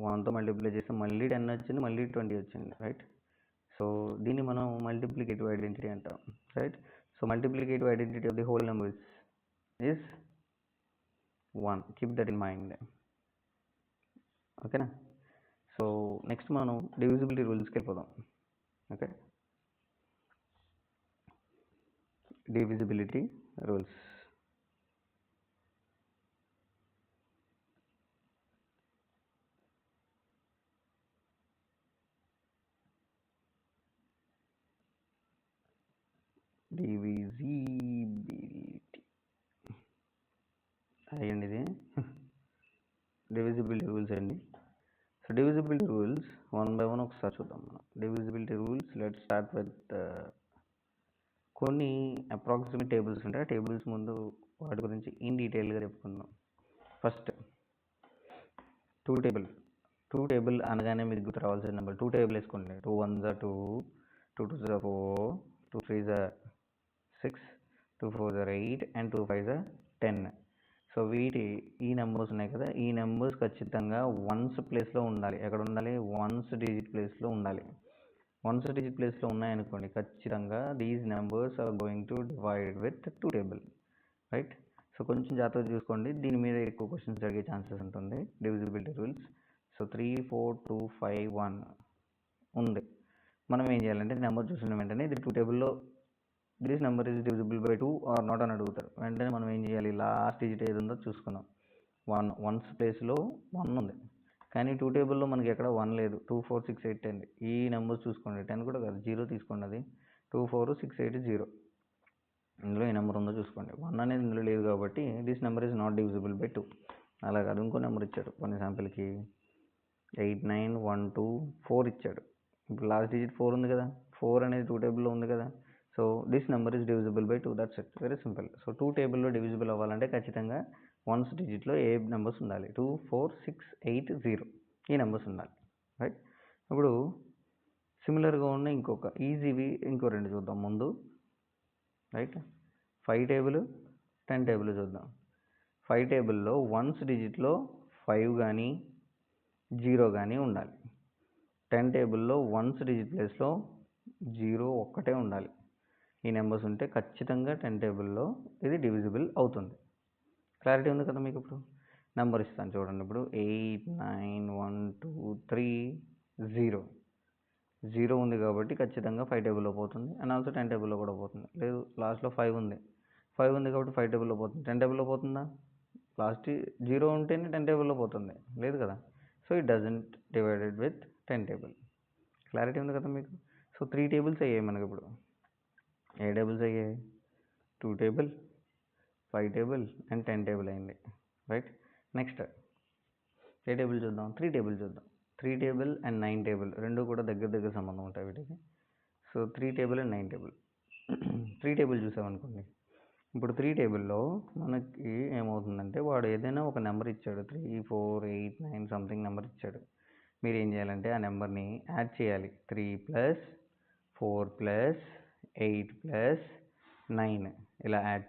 S1: 1తో మల్టిప్లై చేస్తే మళ్ళీ 10 వచ్చింది, మళ్ళీ 20 వచ్చింది, రైట్. సో దీన్ని మనం మల్టిప్లికేటివ్ ఐడెంటిటీ అంటాం, right. So multiplicative identity of the whole numbers is 1. Keep that in mind, ఓకేనా. సో నెక్స్ట్ మనం డివిజిబిలిటీ రూల్స్కి వెళ్ళిపోదాం, ఓకే. Divisibility rules. అయ్యండి ఇది డివిజిబిలిటీ రూల్స్ అండి. సో డివిజిబిలిటీ రూల్స్ 1 by 1 ఒకసారి చూద్దాం మనం. Divisibility rules, let start with కొన్ని అప్రాక్సిమేట్ టేబుల్స్ ఉంటాయి. టేబుల్స్ ముందు వాటి గురించి ఇన్ డీటెయిల్గా చెప్పుకుందాం. ఫస్ట్ 2 టేబుల్ అనగానే మీకు గుర్తు రావాల్సిన నెంబర్ 2 టేబుల్ వేసుకోండి. 2 1s are 2, 2 2s are 4, 2 3s are 6, 2 4s are 8 and 2 5s are 10. So ఈ నెంబర్స్ ఉన్నాయి కదా, ఈ నెంబర్స్ ఖచ్చితంగా వన్స్ ప్లేస్లో ఉండాలి. ఎక్కడ ఉండాలి, వన్స్ డిజిట్ ప్లేస్లో ఉండాలి. వన్స్ డిజిట్ ప్లేస్లో ఉన్నాయనుకోండి, ఖచ్చితంగా these numbers are going to divide with 2 table, right. So కొంచెం జాగ్రత్తగా చూసుకోండి, దీని మీద ఎక్కువ క్వశ్చన్స్ అడిగే ఛాన్సెస్ ఉంటుంది. Divisibility rules. సో 3 4 2 5 1 ఉంది. మనం ఏం చేయాలంటే నెంబర్ చూసిన వెంటనే ఇది 2 టేబుల్లో this number is divisible by 2 or not అని అడుగుతారు. వెంటనే మనం ఏం చేయాలి, లాస్ట్ డిజిట్ ఏది ఉందో చూసుకుందాం. 1 వన్స్ ప్లేస్లో 1 ఉంది, కానీ 2 టేబుల్లో మనకి ఎక్కడ 1 లేదు. 2 4 6 8 10 ఈ నెంబర్స్ చూసుకోండి. 10 కూడా కాదు, 0 తీసుకోండి. అది 2 4 6 8 0, ఇందులో ఏ నెంబర్ ఉందో చూసుకోండి. 1 అనేది ఇందులో లేదు కాబట్టి this number is not divisible by 2. అలా కాదు, ఇంకో నెంబర్ ఇచ్చాడు. కొన్ని ఎగ్జాంపుల్కి 8 9 1 2 4 ఇచ్చాడు. ఇప్పుడు లాస్ట్ డిజిట్ 4 ఉంది కదా, 4 అనేది 2 టేబుల్లో ఉంది కదా. So this number is divisible by 2, that's it, very simple. So 2 టేబుల్లో డివిజిబుల్ అవ్వాలంటే ఖచ్చితంగా వన్స్ డిజిట్లో ఏ నెంబర్స్ ఉండాలి, 2 4 6 8 0 ఈ నెంబర్స్ ఉండాలి, రైట్. ఇప్పుడు సిమిలర్గా ఉన్న ఇంకొక ఈజీవి ఇంకో 2 చూద్దాం ముందు, రైట్. 5 టేబుల్ 10 టేబుల్ చూద్దాం. 5 టేబుల్లో వన్స్ డిజిట్లో 5 కానీ 0 కానీ ఉండాలి. 10 టేబుల్లో వన్స్ డిజిట్ ప్లేస్లో 0 ఒక్కటే ఉండాలి. ఈ నెంబర్స్ ఉంటే ఖచ్చితంగా 10 టేబుల్లో ఇది డివిజిబుల్ అవుతుంది. క్లారిటీ ఉంది కదా మీకు? ఇప్పుడు నెంబర్ ఇస్తాను చూడండి. ఇప్పుడు 8 9 1 2 3 0 ఉంది కాబట్టి ఖచ్చితంగా 5 టేబుల్లో పోతుంది, అండ్ ఆల్సో 10 టేబుల్లో కూడా పోతుంది. లేదు, లాస్ట్లో 5 ఉంది, 5 ఉంది కాబట్టి 5 టేబుల్లో పోతుంది. 10 టేబుల్లో పోతుందా? లాస్ట్ 0 ఉంటేనే 10 టేబుల్లో పోతుంది, లేదు కదా. So it doesn't divided with 10 table. Clarity ఉంది కదా మీకు. సో 3 టేబుల్స్ అయ్యాయి మనకి ఇప్పుడు. ఏ టేబుల్స్ అయ్యాయి? 2 టేబుల్, 5 టేబుల్ అండ్ 10 టేబుల్ అయింది, రైట్. నెక్స్ట్ ఏ టేబుల్ చూద్దాం? 3 టేబుల్ చూద్దాం. 3 టేబుల్ అండ్ 9 టేబుల్ రెండు కూడా దగ్గర సంబంధం ఉంటాయి వీటికి. So 3 table and 9 table. 3 table చూసామనుకోండి. ఇప్పుడు 3 టేబుల్లో మనకి ఏమవుతుందంటే వాడు ఏదైనా ఒక నెంబర్ ఇచ్చాడు, 3, 4, 8, 9 సంథింగ్ నెంబర్ ఇచ్చాడు. మీరు ఏం చేయాలంటే ఆ నెంబర్ని యాడ్ చేయాలి. 3 + 4 + 8 + 9 ఇలా యాడ్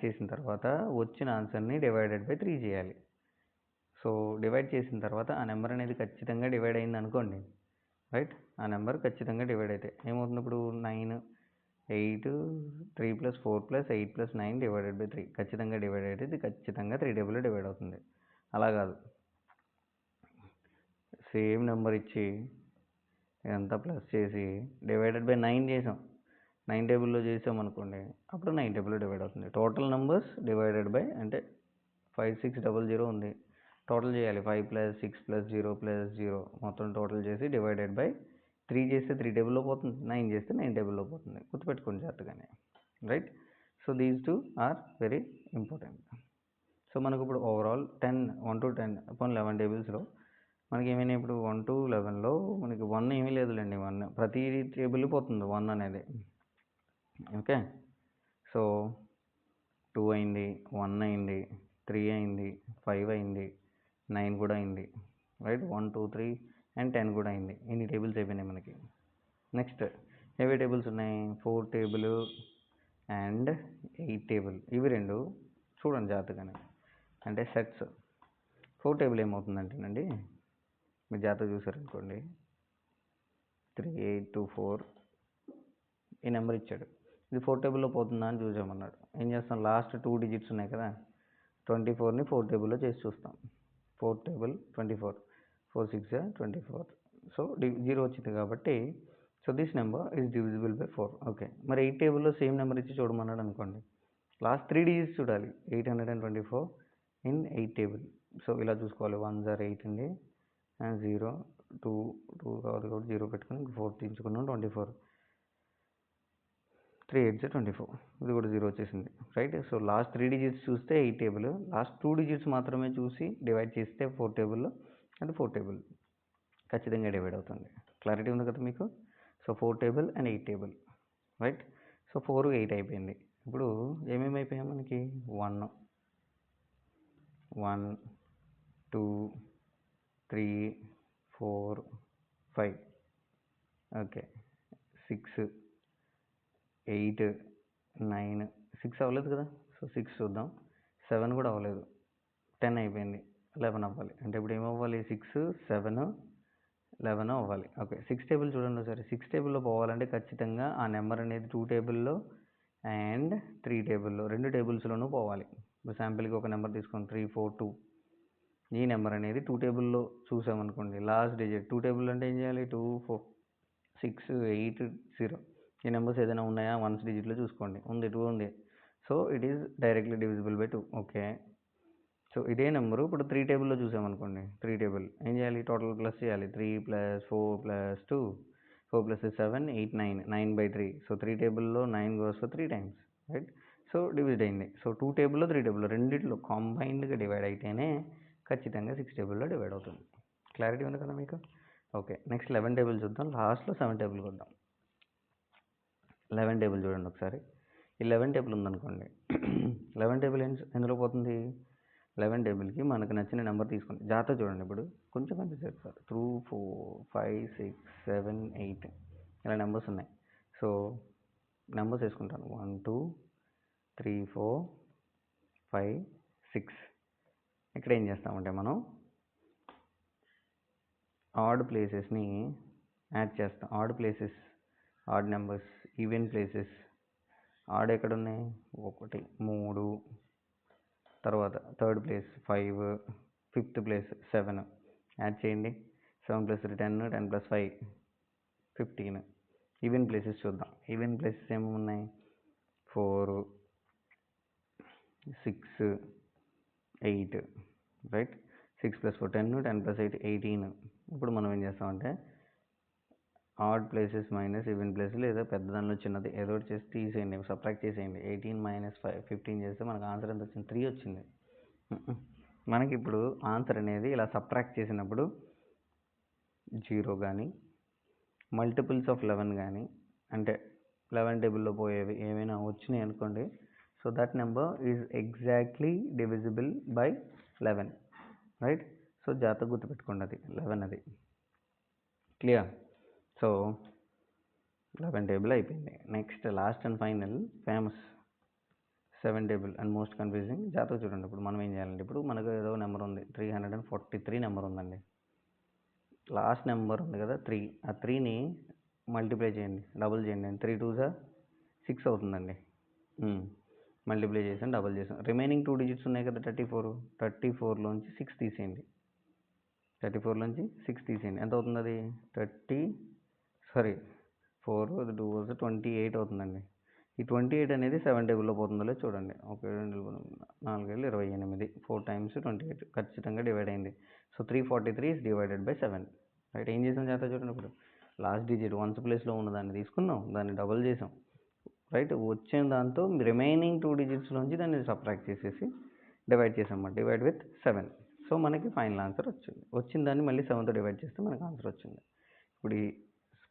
S1: చేసిన తర్వాత వచ్చిన ఆన్సర్ని డివైడెడ్ బై 3 చేయాలి. సో డివైడ్ చేసిన తర్వాత ఆ నెంబర్ అనేది ఖచ్చితంగా డివైడ్ అయింది అనుకోండి, రైట్. ఆ నెంబర్ ఖచ్చితంగా డివైడ్ అయితే ఏమవుతుంది? ఇప్పుడు 9, 8, 3 + 4 + 8 + 9 డివైడెడ్ బై 3 ఖచ్చితంగా డివైడ్ అయితే ఇది ఖచ్చితంగా 3 టేబుల్లో డివైడ్ అవుతుంది. అలా కాదు, సేమ్ నెంబర్ ఇచ్చి ఇదంతా ప్లస్ చేసి డివైడెడ్ బై 9 చేసాం, 9 టేబుల్లో చేసామనుకోండి, అప్పుడు 9 టేబుల్లో డివైడ్ అవుతుంది. టోటల్ నెంబర్స్ డివైడెడ్ బై, అంటే 5600 ఉంది, టోటల్ చేయాలి. 5 + 6 + 0 + 0 మొత్తం టోటల్ చేసి డివైడెడ్ బై 3 చేస్తే 3 టేబుల్లో పోతుంది, 9 చేస్తే 9 టేబుల్లో పోతుంది. గుర్తుపెట్టుకోండి జాగ్రత్తగానే, right. So these 2 are very important. So మనకు ఇప్పుడు ఓవరాల్ 1 to 10 upon 11 టేబుల్స్లో మనకి ఏమైనా ఇప్పుడు 1 to 11లో మనకి 1 ఏమీ లేదులేండి. 1 ప్రతి టేబుల్ పోతుంది 1 అనేది, ఓకే. సో 2 అయింది, 1 అయింది, 3 అయింది, 5 అయింది, 9 కూడా అయింది, రైట్. 1, 2, 3 అండ్ 10 కూడా అయింది. ఇన్ని టేబుల్స్ అయిపోయినాయి మనకి. నెక్స్ట్ ఏవే టేబుల్స్ ఉన్నాయి? 4 టేబుల్ అండ్ 8 టేబుల్. ఇవి రెండు చూడండి జాగ్రత్తగానే, అంటే సెట్స్. 4 టేబుల్ ఏమవుతుందంటేనండి, మీరు జాగ్రత్తగా చూసారనుకోండి, 3, 8, 2, 4 ఈ నెంబర్ ఇచ్చాడు. ఇది 4 టేబుల్లో పోతుందా అని చూసామన్నాడు. ఏం చేస్తాం? లాస్ట్ 2 డిజిట్స్ ఉన్నాయి కదా, 24ని 4 టేబుల్లో చేసి చూస్తాం. 4 టేబుల్ 24, 4 6 24. సో 0 వచ్చింది కాబట్టి so this number is divisible by 4. Okay. మరి 8 టేబుల్లో సేమ్ నెంబర్ ఇచ్చి చూడమన్నాడు అనుకోండి, లాస్ట్ 3 డిజిట్స్ చూడాలి. 824 ఇన్ 8 టేబుల్. సో ఇలా చూసుకోవాలి. 1 0 8 అండి, 0 2 2 కావాలి కాబట్టి 0 పెట్టుకుని 4 తీయించుకున్నాం, 24 3 8 24. ఇది కూడా 0 వచ్చేసింది, రైట్. సో లాస్ట్ 3 డిజిట్స్ చూస్తే 8 టేబుల్, లాస్ట్ 2 డిజిట్స్ మాత్రమే చూసి డివైడ్ చేస్తే 4 టేబుల్లో, అది 4 టేబుల్ ఖచ్చితంగా డివైడ్ అవుతుంది. క్లారిటీ ఉంది కదా మీకు. So 4 table and 8 table, right. So 4, 8 అయిపోయింది. ఇప్పుడు ఏమేమి అయిపోయాయి మనకి? 1 1 2 3 4 5, ఓకే. 6 8 9 6 అవ్వలేదు కదా. సో 6 చూద్దాం. 7 కూడా అవ్వలేదు. 10 అయిపోయింది. 11 అవ్వాలి. అంటే ఇప్పుడు ఏమవ్వాలి? 6 7 11 అవ్వాలి. ఓకే. 6 టేబుల్ చూడండి ఒకసారి. 6 టేబుల్లో పోవాలంటే ఖచ్చితంగా ఆ నెంబర్ అనేది 2 టేబుల్లో అండ్ 3 టేబుల్లో, 2 టేబుల్స్లోనూ పోవాలి. ఇప్పుడు శాంపిల్కి ఒక నెంబర్ తీసుకోండి, 3 4 2. ఈ నెంబర్ అనేది 2 టేబుల్లో చూసామనుకోండి, లాస్ట్ డిజిట్ 2 టేబుల్ అంటే ఏం చేయాలి? 2 4 6 8 0. ఈ నెంబర్స్ ఏదైనా ఉన్నాయా? 1 డిజిట్లో చూసుకోండి. ఉంది, 2 ఉంది. So it is directly divisible by 2. Okay. So ఇదే నెంబరు ఇప్పుడు 3 టేబుల్లో చూసామనుకోండి, 3 టేబుల్ ఏం చేయాలి? టోటల్ ప్లస్ చేయాలి. 3 + 4 + 2, 4 + 7 8 9, 9/3. సో 3 టేబుల్లో 9 goes for 3 times, right. So division అయింది. సో 2 టేబుల్లో 3 టేబుల్లో రెండిట్లో కాంబైన్డ్గా డివైడ్ అయితేనే ఖచ్చితంగా 6 టేబుల్లో డివైడ్ అవుతుంది. క్లారిటీ ఉంది కదా మీకు. ఓకే. నెక్స్ట్ 11 టేబుల్ చూద్దాం. లాస్ట్లో 7 టేబుల్ వద్దాం. 11 టేబుల్ చూడండి ఒకసారి. ఈ 11 టేబుల్ ఉందనుకోండి, 11 టేబుల్ ఎందులో పోతుంది? 11 టేబుల్కి మనకు నచ్చిన నెంబర్ తీసుకోండి. జాగ్రత్త చూడండి. ఇప్పుడు కొంచెం కన్ఫ్యూజ్ సార్. 2 4 5 6 7 8 ఇలా నెంబర్స్ ఉన్నాయి. సో నెంబర్స్ వేసుకుంటాను. 1 2 3 4 5 6. ఇక్కడ ఏం చేస్తామంటే మనం ఆడ్ ప్లేసెస్ని యాడ్ చేస్తాం. Odd places, odd numbers, even places. Odd ఎక్కడ ఉన్నాయి? 1 3, తర్వాత third place 5, fifth place 7. Add చేయండి. 7 + 3 10, 10 + 5 15. ఈవెన్ ప్లేసెస్ చూద్దాం. ఈవెన్ ప్లేసెస్ ఏమేమి ఉన్నాయి? 4 6 8 రైట్. 6 + 4 10, 10 + 8 18. ఇప్పుడు మనం ఏం చేస్తామంటే add places minus even place లేదా పెద్ద దానిలో చిన్నది ఏదో ఒకటి చేసి తీసేయండి, సబ్ట్రాక్ట్ చేసేయండి. 18 - 15 చేస్తే మనకు ఆన్సర్ ఎంత వచ్చింది? 3 వచ్చింది. మనకి ఇప్పుడు ఆన్సర్ అనేది ఇలా సబ్ట్రాక్ట్ చేసినప్పుడు 0 కానీ మల్టిపుల్స్ ఆఫ్ 11 కానీ అంటే 11 టేబుల్లో పోయేవి ఏమైనా వచ్చినాయి అనుకోండి, so that number is exactly divisible by 11, right. So జాగ్రత్తగా గుర్తుపెట్టుకోండి, అది 11 అది. క్లియర్? సో 11 టేబుల్ అయిపోయింది. Next last and final famous 7 table and most confusing. జాగ్రత్తగా చూడండి. ఇప్పుడు మనం ఏం చేయాలంటే, ఇప్పుడు మనకు ఏదో నెంబర్ ఉంది, 343 నెంబర్ ఉందండి. లాస్ట్ నెంబర్ ఉంది కదా 3, ఆ 3ని మల్టిప్లై చేయండి, డబుల్ చేయండి. 3 2 6 అవుతుందండి. మల్టిప్లై చేసాను, డబుల్ చేసాను. రిమైనింగ్ 2 డిజిట్స్ ఉన్నాయి కదా 34లోంచి 6 తీసేయండి. 34లోంచి 6 తీసేయండి. ఎంత అవుతుంది అది? 4 2 28 అవుతుందండి. ఈ 28 అనేది 7 టేబుల్లో పోతుందో లేదో చూడండి. 1 2 4 28, 4 times 28 ఖచ్చితంగా డివైడ్ అయింది. So 343 is divided by 7, right. ఏం చేసాం చేత చూడండి. ఇప్పుడు లాస్ట్ డిజిట్ వన్స్ ప్లేస్లో ఉన్న దాన్ని తీసుకున్నాం, దాన్ని డబుల్ చేసాం, రైట్. వచ్చిన దాంతో రిమైనింగ్ 2 డిజిట్స్లోంచి దాన్ని సబ్ట్రాక్ట్ చేసేసి డివైడ్ చేసామన్నమాట. Divide with 7. సో మనకి ఫైనల్ ఆన్సర్ వచ్చింది. వచ్చిన దాన్ని మళ్ళీ 7తో డివైడ్ చేస్తే మనకి ఆన్సర్ వచ్చింది. ఇప్పుడు ఈ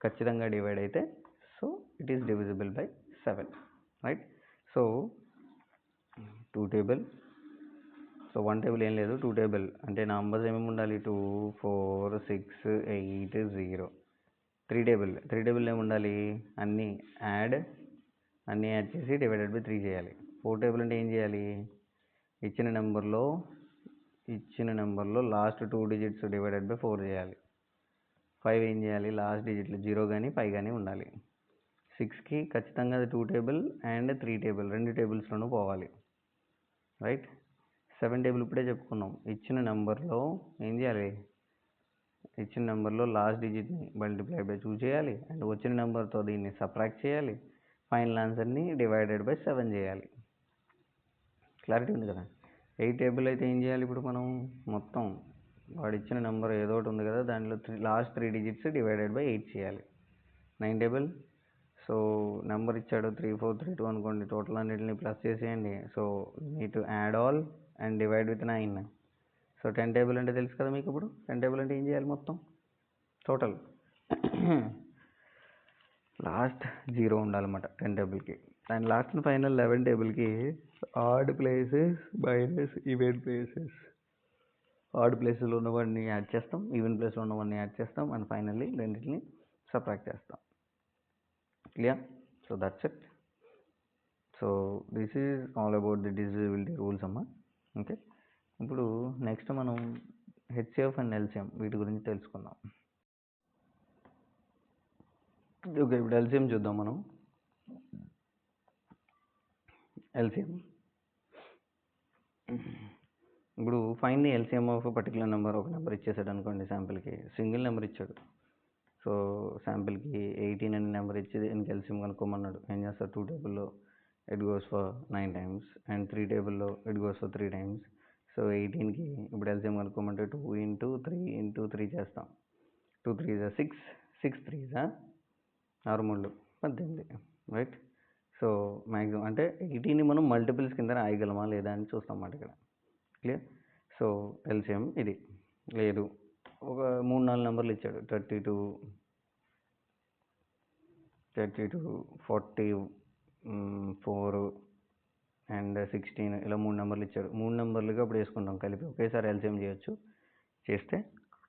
S1: ఖచ్చితంగా డివైడ్ అయితే so it is divisible by 7, right. So 2 table, so 1 table ఏం లేదు, 2 టేబుల్ అంటే నంబర్స్ ఏమేమి ఉండాలి? 2 4 6 8 0. 3 టేబుల్ ఏమి ఉండాలి? అన్నీ యాడ్ చేసి డివైడెడ్ బై 3 చేయాలి. 4 టేబుల్ అంటే ఏం చేయాలి? ఇచ్చిన నెంబర్లో లాస్ట్ 2 డిజిట్స్ డివైడెడ్ బై 4 చేయాలి. 5 ఏం చేయాలి? లాస్ట్ డిజిట్లు 0 కానీ 5 కానీ ఉండాలి. 6కి ఖచ్చితంగా అది 2 టేబుల్ అండ్ 3 టేబుల్ 2 టేబుల్స్లోనూ పోవాలి, రైట్. 7 టేబుల్ ఇప్పుడే చెప్పుకున్నాం. ఇచ్చిన నెంబర్లో ఏం చేయాలి? ఇచ్చిన నెంబర్లో లాస్ట్ డిజిట్ని మల్టిప్లై బై 2 చేయాలి అండ్ వచ్చిన నెంబర్తో దీన్ని సబ్ట్రాక్ట్ చేయాలి. ఫైనల్ ఆన్సర్ని డివైడెడ్ బై 7 చేయాలి. క్లారిటీ ఉంది కదా? 8 టేబుల్ అయితే ఏం చేయాలి? ఇప్పుడు మనం మొత్తం వాడు ఇచ్చిన నెంబర్ ఏదో ఒకటి ఉంది కదా, దానిలో లాస్ట్ 3 డిజిట్స్ డివైడెడ్ బై 8 చేయాలి. 9 టేబుల్, సో నెంబర్ ఇచ్చాడు 3 4 3 2 అనుకోండి, టోటల్ అన్నిటిని ప్లస్ చేసేయండి. So need to add all and divide with 9. So 10 table అంటే తెలుసు కదా మీకు. ఇప్పుడు 10 టేబుల్ అంటే ఏం చేయాలి? మొత్తం టోటల్ లాస్ట్ 0 ఉండాలన్నమాట 10 టేబుల్కి. అండ్ లాస్ట్ అండ్ ఫైనల్ 11 టేబుల్కి odd places minus even places. Odd ప్లేస్లో ఉన్నవన్నీ యాడ్ చేస్తాం, ఈవెన్ ప్లేస్లో ఉన్నవన్నీ యాడ్ చేస్తాం అండ్ ఫైనల్లీ రెండింటిని సబ్ట్రాక్ట్ చేస్తాం. Clear? So that's it. So this is all about the divisibility rules అమ్మా. ఓకే, ఇప్పుడు నెక్స్ట్ మనం హెచ్సిఎఫ్ అండ్ ఎల్సిఎం వీటి గురించి తెలుసుకుందాం. ఓకే, ఇప్పుడు ఎల్సిఎం చూద్దాం మనం. ఎల్సిఎం, ఇప్పుడు find the LCM of particular number. ఒక నెంబర్ ఇచ్చేసాడు అనుకోండి, శాంపిల్కి సింగిల్ నెంబర్ ఇచ్చాడు. సో శాంపిల్కి 18 అనే నెంబర్ ఇచ్చి దీనికి ఎల్సిఎం కనుక్కోమన్నాడు. ఏం చేస్తారు? 2 టేబుల్లో it goes for 9 times and 3 టేబుల్లో it goes for 3 times. So 18కి ఇప్పుడు ఎల్సిఎం కనుక్కోమంటే 2 × 3 × 3 చేస్తాం. 2 3 6, 6 3 6 3 18, రైట్. సో మ్యాక్సిమం అంటే 18ని మనం మల్టిపుల్స్ కింద రాయగలమా లేదా అని చూస్తాం అన్నమాట ఇక్కడ. క్లియర్? సో ఎల్సిఎం ఇది. లేదు, ఒక 3 4 నెంబర్లు ఇచ్చాడు, 32 40 4 అండ్ 16 ఇలా 3 నెంబర్లు ఇచ్చాడు. 3 నెంబర్లుగా అప్పుడు వేసుకుంటాం కలిపి, ఒకేసారి ఎల్సిఎం చేయొచ్చు. చేస్తే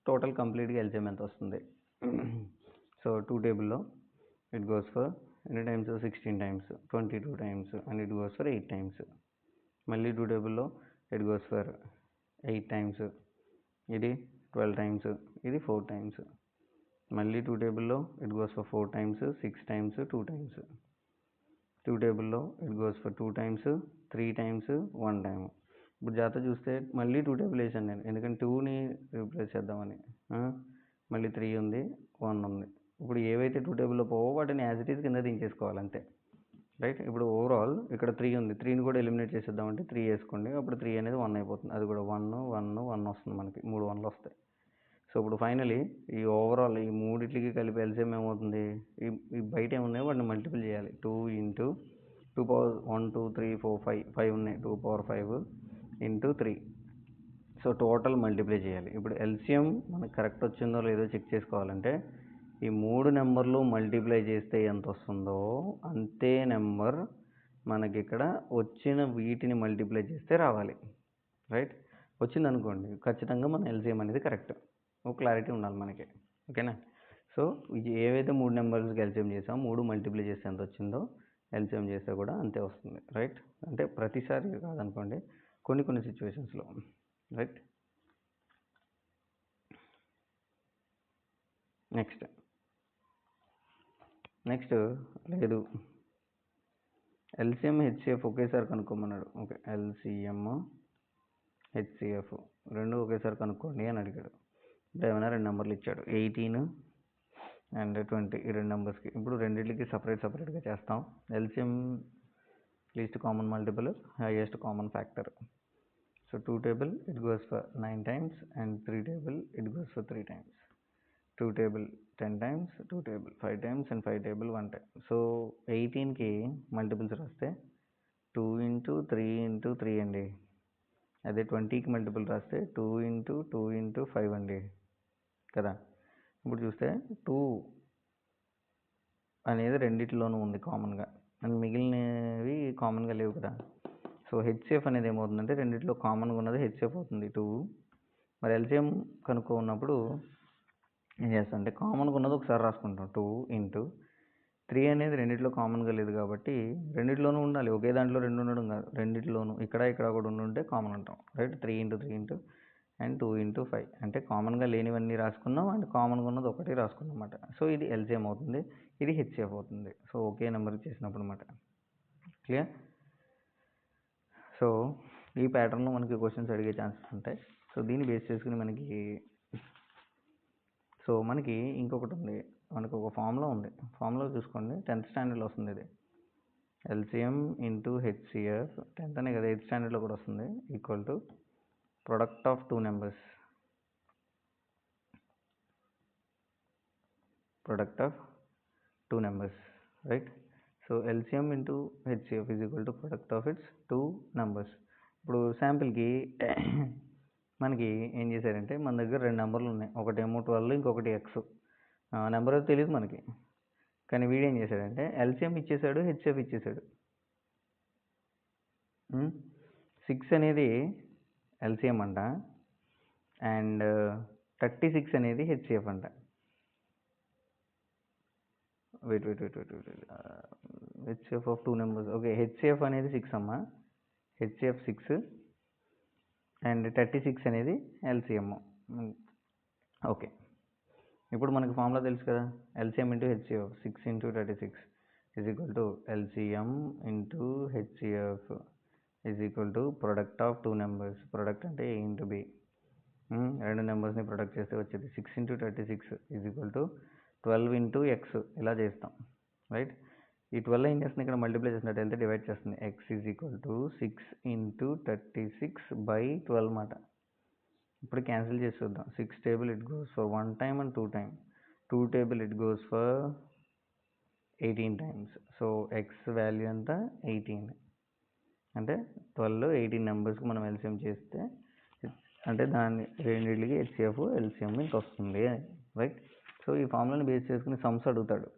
S1: టోటల్ కంప్లీట్గా ఎల్సిఎం ఎంత వస్తుంది? సో 2 టేబుల్లో ఇట్ గోస్ ఫర్ ఎన్ని times? 16 times, 22 times and it goes for 8 times. మళ్ళీ 2 టేబుల్లో ఇట్ గోస్ ఫర్ 8 times, ఇది 12 times, ఇది 4 times. మళ్ళీ 2 టేబుల్లో it goes for 4 times, 6 times, 2 times. 2 టేబుల్లో it goes for 2 times, 3 times, 1 time. ఇప్పుడు జాగ్రత్త చూస్తే మళ్ళీ 2 టేబుల్ వేసాను నేను, ఎందుకంటే 2ని రీప్లేస్ చేద్దామని. మళ్ళీ 3 ఉంది, 1 ఉంది. ఇప్పుడు ఏవైతే 2 టేబుల్లో పోవో వాటిని యాజ్ ఇట్ ఈస్ కింద దించేసుకోవాలి అంతే. రైట్. ఇప్పుడు ఓవరాల్ ఇక్కడ 3 ఉంది, 3ని కూడా ఎలిమినేట్ చేసేద్దామంటే 3 వేసుకోండి, అప్పుడు 3 అనేది 1 అయిపోతుంది, అది కూడా 1 1 1 వస్తుంది, మనకి 3 1లు వస్తాయి. సో ఇప్పుడు ఫైనలీ ఈ ఓవరాల్ ఈ మూడిట్లకి కలిపి ఎల్సిఎం ఏమవుతుంది, ఈ బయట ఏమున్నాయో వాటిని మల్టిపుల్ చేయాలి. 2 ఇంటూ 2 పవర్ 1 2 3 4 5 5 ఉన్నాయి, 2 power 5 into 3. So total multiply చేయాలి. ఇప్పుడు ఎల్సిఎం మనకు కరెక్ట్ వచ్చిందో లేదో చెక్ చేసుకోవాలంటే ఈ 3 నెంబర్లు మల్టిప్లై చేస్తే ఎంత వస్తుందో అంతే నెంబర్ మనకి ఇక్కడ వచ్చిన వీటిని మల్టిప్లై చేస్తే రావాలి. రైట్. వచ్చింది అనుకోండి, ఖచ్చితంగా మన ఎల్సిఎం అనేది కరెక్ట్. ఒక క్లారిటీ ఉండాలి మనకి. ఓకేనా. సో ఇది ఏవైతే 3 నెంబర్స్కి ఎల్సిఎం చేసామో 3 మల్టిప్లై చేస్తే ఎంత వచ్చిందో ఎల్సిఎం చేస్తే కూడా అంతే వస్తుంది. రైట్. అంటే ప్రతిసారి కాదనుకోండి, కొన్ని సిచ్యువేషన్స్లో. రైట్. నెక్స్ట్ లేదు, ఎల్సిఎం హెచ్సిఎఫ్ ఒకేసారి కనుక్కోమన్నాడు. ఓకే, ఎల్సిఎం హెచ్సిఎఫ్ రెండు ఒకేసారి కనుక్కోండి అని అడిగాడు. ఇప్పుడు ఏమైనా 2 నెంబర్లు ఇచ్చాడు, 18 అండ్ 20, ఈ 2 నెంబర్స్కి. ఇప్పుడు రెండింటికి సపరేట్గా చేస్తాం. LCM least common multiple, highest common factor. So 2 table it goes for 9 times and 3 table it goes for 3 times. 2 table 10 times, 2 table 5 times and 5 table 1 time. So 18కి multiples రాస్తే 2 ఇంటూ 3 ఇంటూ 3 అండి. అదే 20కి multiple రాస్తే 2 into 2 into 5 అండి కదా. ఇప్పుడు చూస్తే 2 అనేది రెండిట్లోనూ ఉంది కామన్గా, అండ్ మిగిలినవి కామన్గా లేవు కదా. సో హెచ్సిఎఫ్ అనేది ఏమవుతుందంటే రెండిట్లో కామన్గా ఉన్నది హెచ్సిఎఫ్ అవుతుంది 2. మరి ఎల్సిఎం కనుక్కున్నప్పుడు ఏం చేస్తాం అంటే కామన్గా ఉన్నది ఒకసారి రాసుకుంటాం, 2 ఇంటూ 3 అనేది రెండిట్లో కామన్గా లేదు కాబట్టి రెండిట్లోనూ ఉండాలి, ఒకే దాంట్లో 2 ఉండడం కాదు, రెండిట్లోనూ ఇక్కడ కూడా ఉంటే కామన్ అంటాం. Right. 3 into 3 into and 2 into 5 అంటే కామన్గా లేనివన్నీ రాసుకున్నాం అండ్ కామన్గా ఉన్నది ఒకటి రాసుకున్నాం అన్నమాట. సో ఇది ఎల్సిఎం అవుతుంది, ఇది హెచ్సిఎఫ్ అవుతుంది. సో ఒకే నెంబర్ చేసినప్పుడు అన్నమాట. క్లియర్. సో ఈ ప్యాటర్న్లో మనకి క్వశ్చన్స్ అడిగే ఛాన్సెస్ ఉంటాయి. సో దీన్ని బేస్ చేసుకుని మనకి ఇంకొకటి ఉంది, మనకు ఒక ఫార్ములా ఉంది. ఫార్ములా చూసుకోండి, 10th స్టాండర్డ్లో వస్తుంది ఇది. ఎల్సిఎం ఇంటూ హెచ్సిఎఫ్ 10th అనే కదా, 8th స్టాండర్డ్లో కూడా వస్తుంది, equal to product of 2 numbers. Right. So LCM into HCF is equal to product of it's 2 numbers. ఇప్పుడు శాంపిల్కి మనకి ఏం చేశారంటే మన దగ్గర 2 నెంబర్లు ఉన్నాయి, ఒకటేమో 12, ఇంకొకటి ఎక్స్. నెంబర్ అయితే తెలియదు మనకి, కానీ వీడు ఏం చేశాడంటే ఎల్సిఎం ఇచ్చేసాడు, హెచ్సిఎఫ్ ఇచ్చేసాడు. 6 అనేది ఎల్సిఎం అంట అండ్ 36 అనేది హెచ్సిఎఫ్ అంట. Wait HCF of 2 numbers. Okay, HCF అనేది 6 అమ్మా, హెచ్సిఎఫ్ 6 అండ్ 36 అనేది ఎల్సిఎం. ఓకే, ఇప్పుడు మనకి ఫార్ములా తెలుసు కదా, LCM into HCF 6 into 36 is equal to LCM into HCF is equal to product of 2 numbers. Product అంటే ఏ ఇంటూ బి, 2 నెంబర్స్ని ప్రొడక్ట్ చేస్తే వచ్చేది 6 into 36 is equal to 12 into X. ఇలా చేస్తాం. రైట్. ఈ 12 ఏం చేస్తుంది, ఇక్కడ మల్టిప్లై చేసినట్టు వెళ్తే డివైడ్ చేస్తుంది. X is equal to 6 into 36 by 12 అన్నమాట. ఇప్పుడు క్యాన్సిల్ చేసి చూద్దాం. 6 table it goes for 1 time and 2 time. 2 table it goes for 18 times. So X value ఎంత, 18. అంటే 12 18 నెంబర్స్కి మనం ఎల్సిఎం చేస్తే అంటే దాన్ని రెండింటికి హెచ్సిఎఫ్ ఎల్సిఎం ఇంత వస్తుంది. రైట్. సో ఈ ఫార్ములాని బేస్ చేసుకుని సమ్స్ అడుగుతాడు.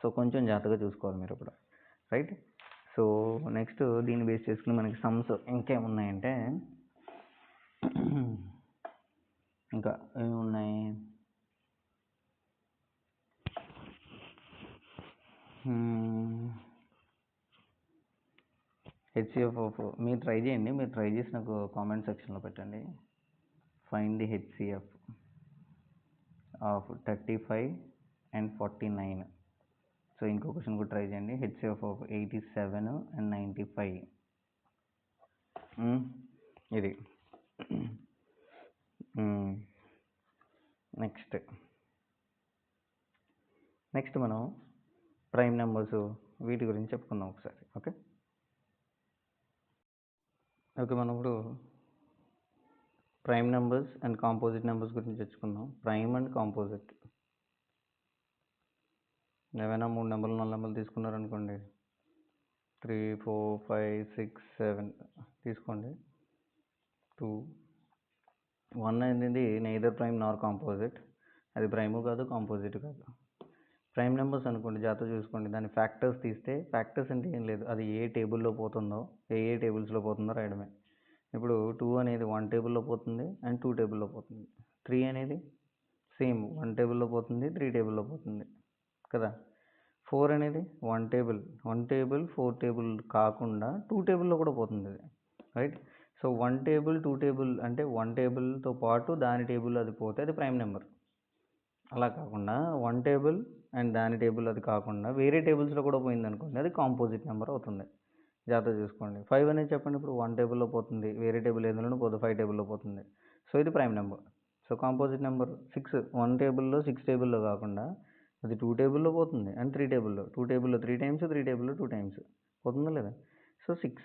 S1: సో కొంచెం జాగ్రత్తగా చూసుకోవాలి మీరు కూడా. రైట్. సో నెక్స్ట్ దీన్ని బేస్ చేసుకుని మనకి సమ్స్ ఇంకేమున్నాయంటే, ఇంకా ఏమున్నాయి, హెచ్సిఎఫ్ ఆఫ్ మీరు ట్రై చేయండి, మీరు ట్రై చేసి నాకు కామెంట్ సెక్షన్లో పెట్టండి. Find the HCF of 35 and 49. So ఇంకో క్వశ్చన్ కూడా ట్రై చేయండి, హెచ్సిఎఫ్ ఆఫ్ 87 and 95. ఇది నెక్స్ట్ మనం ప్రైమ్ నెంబర్స్ వీటి గురించి చెప్పుకుందాం ఒకసారి. ఓకే, మనం ఇప్పుడు prime numbers and composite numbers గురించి తెచ్చుకుందాం. ప్రైమ్ అండ్ కాంపోజిట్, ఏవైనా 3 నెంబర్లు 4 నెంబర్లు తీసుకున్నారనుకోండి, 3, 4, 5, 6, 7 తీసుకోండి. 2, 1 అనేది నెయిదర్ ప్రైమ్ నార్ కాంపోజిట్, అది ప్రైము కాదు కాంపోజిట్ కాదు. ప్రైమ్ నెంబర్స్ అనుకోండి, జాగ్రత్త చూసుకోండి, దాని ఫ్యాక్టర్స్ తీస్తే, ఫ్యాక్టర్స్ అంటే ఏం లేదు, అది ఏ టేబుల్లో పోతుందో, ఏ టేబుల్స్లో పోతుందో రాయడమే. ఇప్పుడు 2 అనేది 1 టేబుల్లో పోతుంది అండ్ 2 టేబుల్లో పోతుంది. 3 అనేది సేమ్ 1 టేబుల్లో పోతుంది, 3 టేబుల్లో పోతుంది కదా. 4 అనేది 1 టేబుల్ 4 టేబుల్ కాకుండా 2 టేబుల్లో కూడా పోతుంది అది, రైట్. సో 1 టేబుల్ 2 టేబుల్ అంటే 1 టేబుల్తో పాటు దాని టేబుల్ అది పోతే అది ప్రైమ్ నెంబర్. అలా కాకుండా 1 టేబుల్ అండ్ దాని టేబుల్ అది కాకుండా వేరే టేబుల్స్లో కూడా పోయింది అనుకోండి, అది కాంపోజిట్ నెంబర్ అవుతుంది. జాగ్రత్త చూసుకోండి. 5 అనేది చెప్పండి, ఇప్పుడు 1 టేబుల్లో పోతుంది, వేరే టేబుల్ ఏదైనా పోతే 5 టేబుల్లో పోతుంది, సో ఇది prime number. So composite number 6, 1 టేబుల్లో 6 టేబుల్లో కాకుండా అది 2 టేబుల్లో పోతుంది అండ్ 3 టేబుల్లో, 2 టేబుల్లో 3 టైమ్స్, 3 టేబుల్లో 2 టైమ్స్ పోతుందా లేదా. సో 6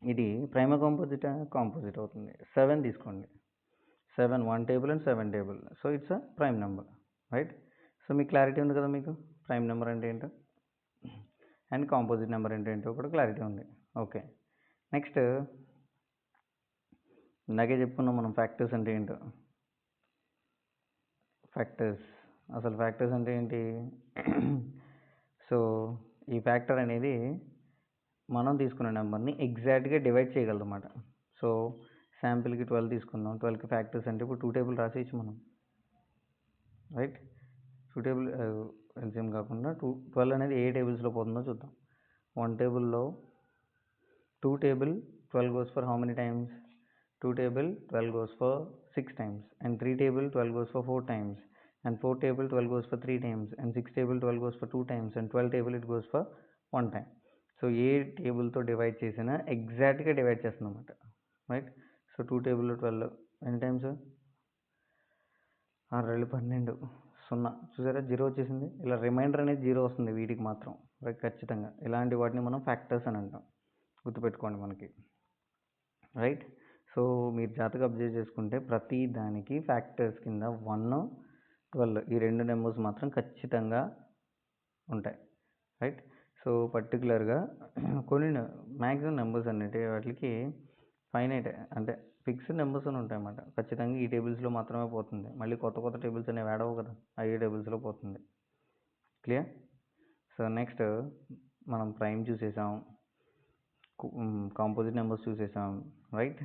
S1: ఇది ప్రైమ్ కాంపోజిట్ కాంపోజిట్ అవుతుంది. 7 తీసుకోండి, 7 1 table and 7 table, so it's a prime number, right. So మీకు క్లారిటీ ఉంది కదా, మీకు ప్రైమ్ నెంబర్ అంటే ఏంటో అండ్ కాంపోజిట్ నెంబర్ అంటే ఏంటో కూడా క్లారిటీ ఉంది. ఓకే, నెక్స్ట్ ఇందాకే చెప్పుకున్నాం మనం ఫ్యాక్టర్స్ అంటే ఏంటో. ఫ్యాక్టర్స్, అసలు ఫ్యాక్టర్స్ అంటే ఏంటి? సో ఈ ఫ్యాక్టర్ అనేది మనం తీసుకున్న నెంబర్ని ఎగ్జాక్ట్గా డివైడ్ చేయగలదు అన్నమాట. సో శాంపిల్కి 12 తీసుకుందాం, 12కి ఫ్యాక్టర్స్ అంటే ఇప్పుడు 2 టేబుల్ రాసేయచ్చు మనం, రైట్. 2 టేబుల్ ఎల్సిఎం కాకుండా 12 అనేది ఏ టేబుల్స్లో పోతుందో చూద్దాం. 1 టేబుల్లో 2 table 12 goes for how many times? 2 table 12 goes for 6 times, and 3 table 12 goes for 4 times, and 4 table 12 goes for 3 times, and 6 table 12 goes for 2 times, and 12 table it goes for 1 time. So ఏ టేబుల్తో divide చేసినా ఎగ్జాక్ట్గా divide చేస్తుంది అనమాట, right. So 2 టేబుల్లో 12 ఎన్ని times? 6 12 0, చూసారా 0 వచ్చేసింది. ఇలా రిమైండర్ అనేది 0 వస్తుంది వీటికి మాత్రం, రైట్. ఖచ్చితంగా ఇలాంటి వాటిని మనం ఫ్యాక్టర్స్ అని అంటాం, గుర్తుపెట్టుకోండి మనకి, రైట్. సో మీరు జాగ్రత్తగా అబ్జర్వ్ చేసుకుంటే ప్రతి దానికి ఫ్యాక్టర్స్ కింద 1, 12 ఈ 2 నెంబర్స్ మాత్రం ఖచ్చితంగా ఉంటాయి, రైట్. సో పర్టికులర్గా కొన్ని మ్యాక్సిమం నెంబర్స్ అన్నిటి వాటికి ఫైనైట్ అంటే ఫిక్స్డ్ నెంబర్స్ అని ఉంటాయి అన్నమాట. ఖచ్చితంగా ఈ టేబుల్స్లో మాత్రమే పోతుంది, మళ్ళీ కొత్త కొత్త టేబుల్స్ అనేవి యాడ్ అవ్వవు కదా, అయ్యే టేబుల్స్లో పోతుంది. క్లియర్? సో నెక్స్ట్ మనం ప్రైమ్ చూసేసాం, కాంపోజిట్ నెంబర్స్ చూసేసాం, రైట్.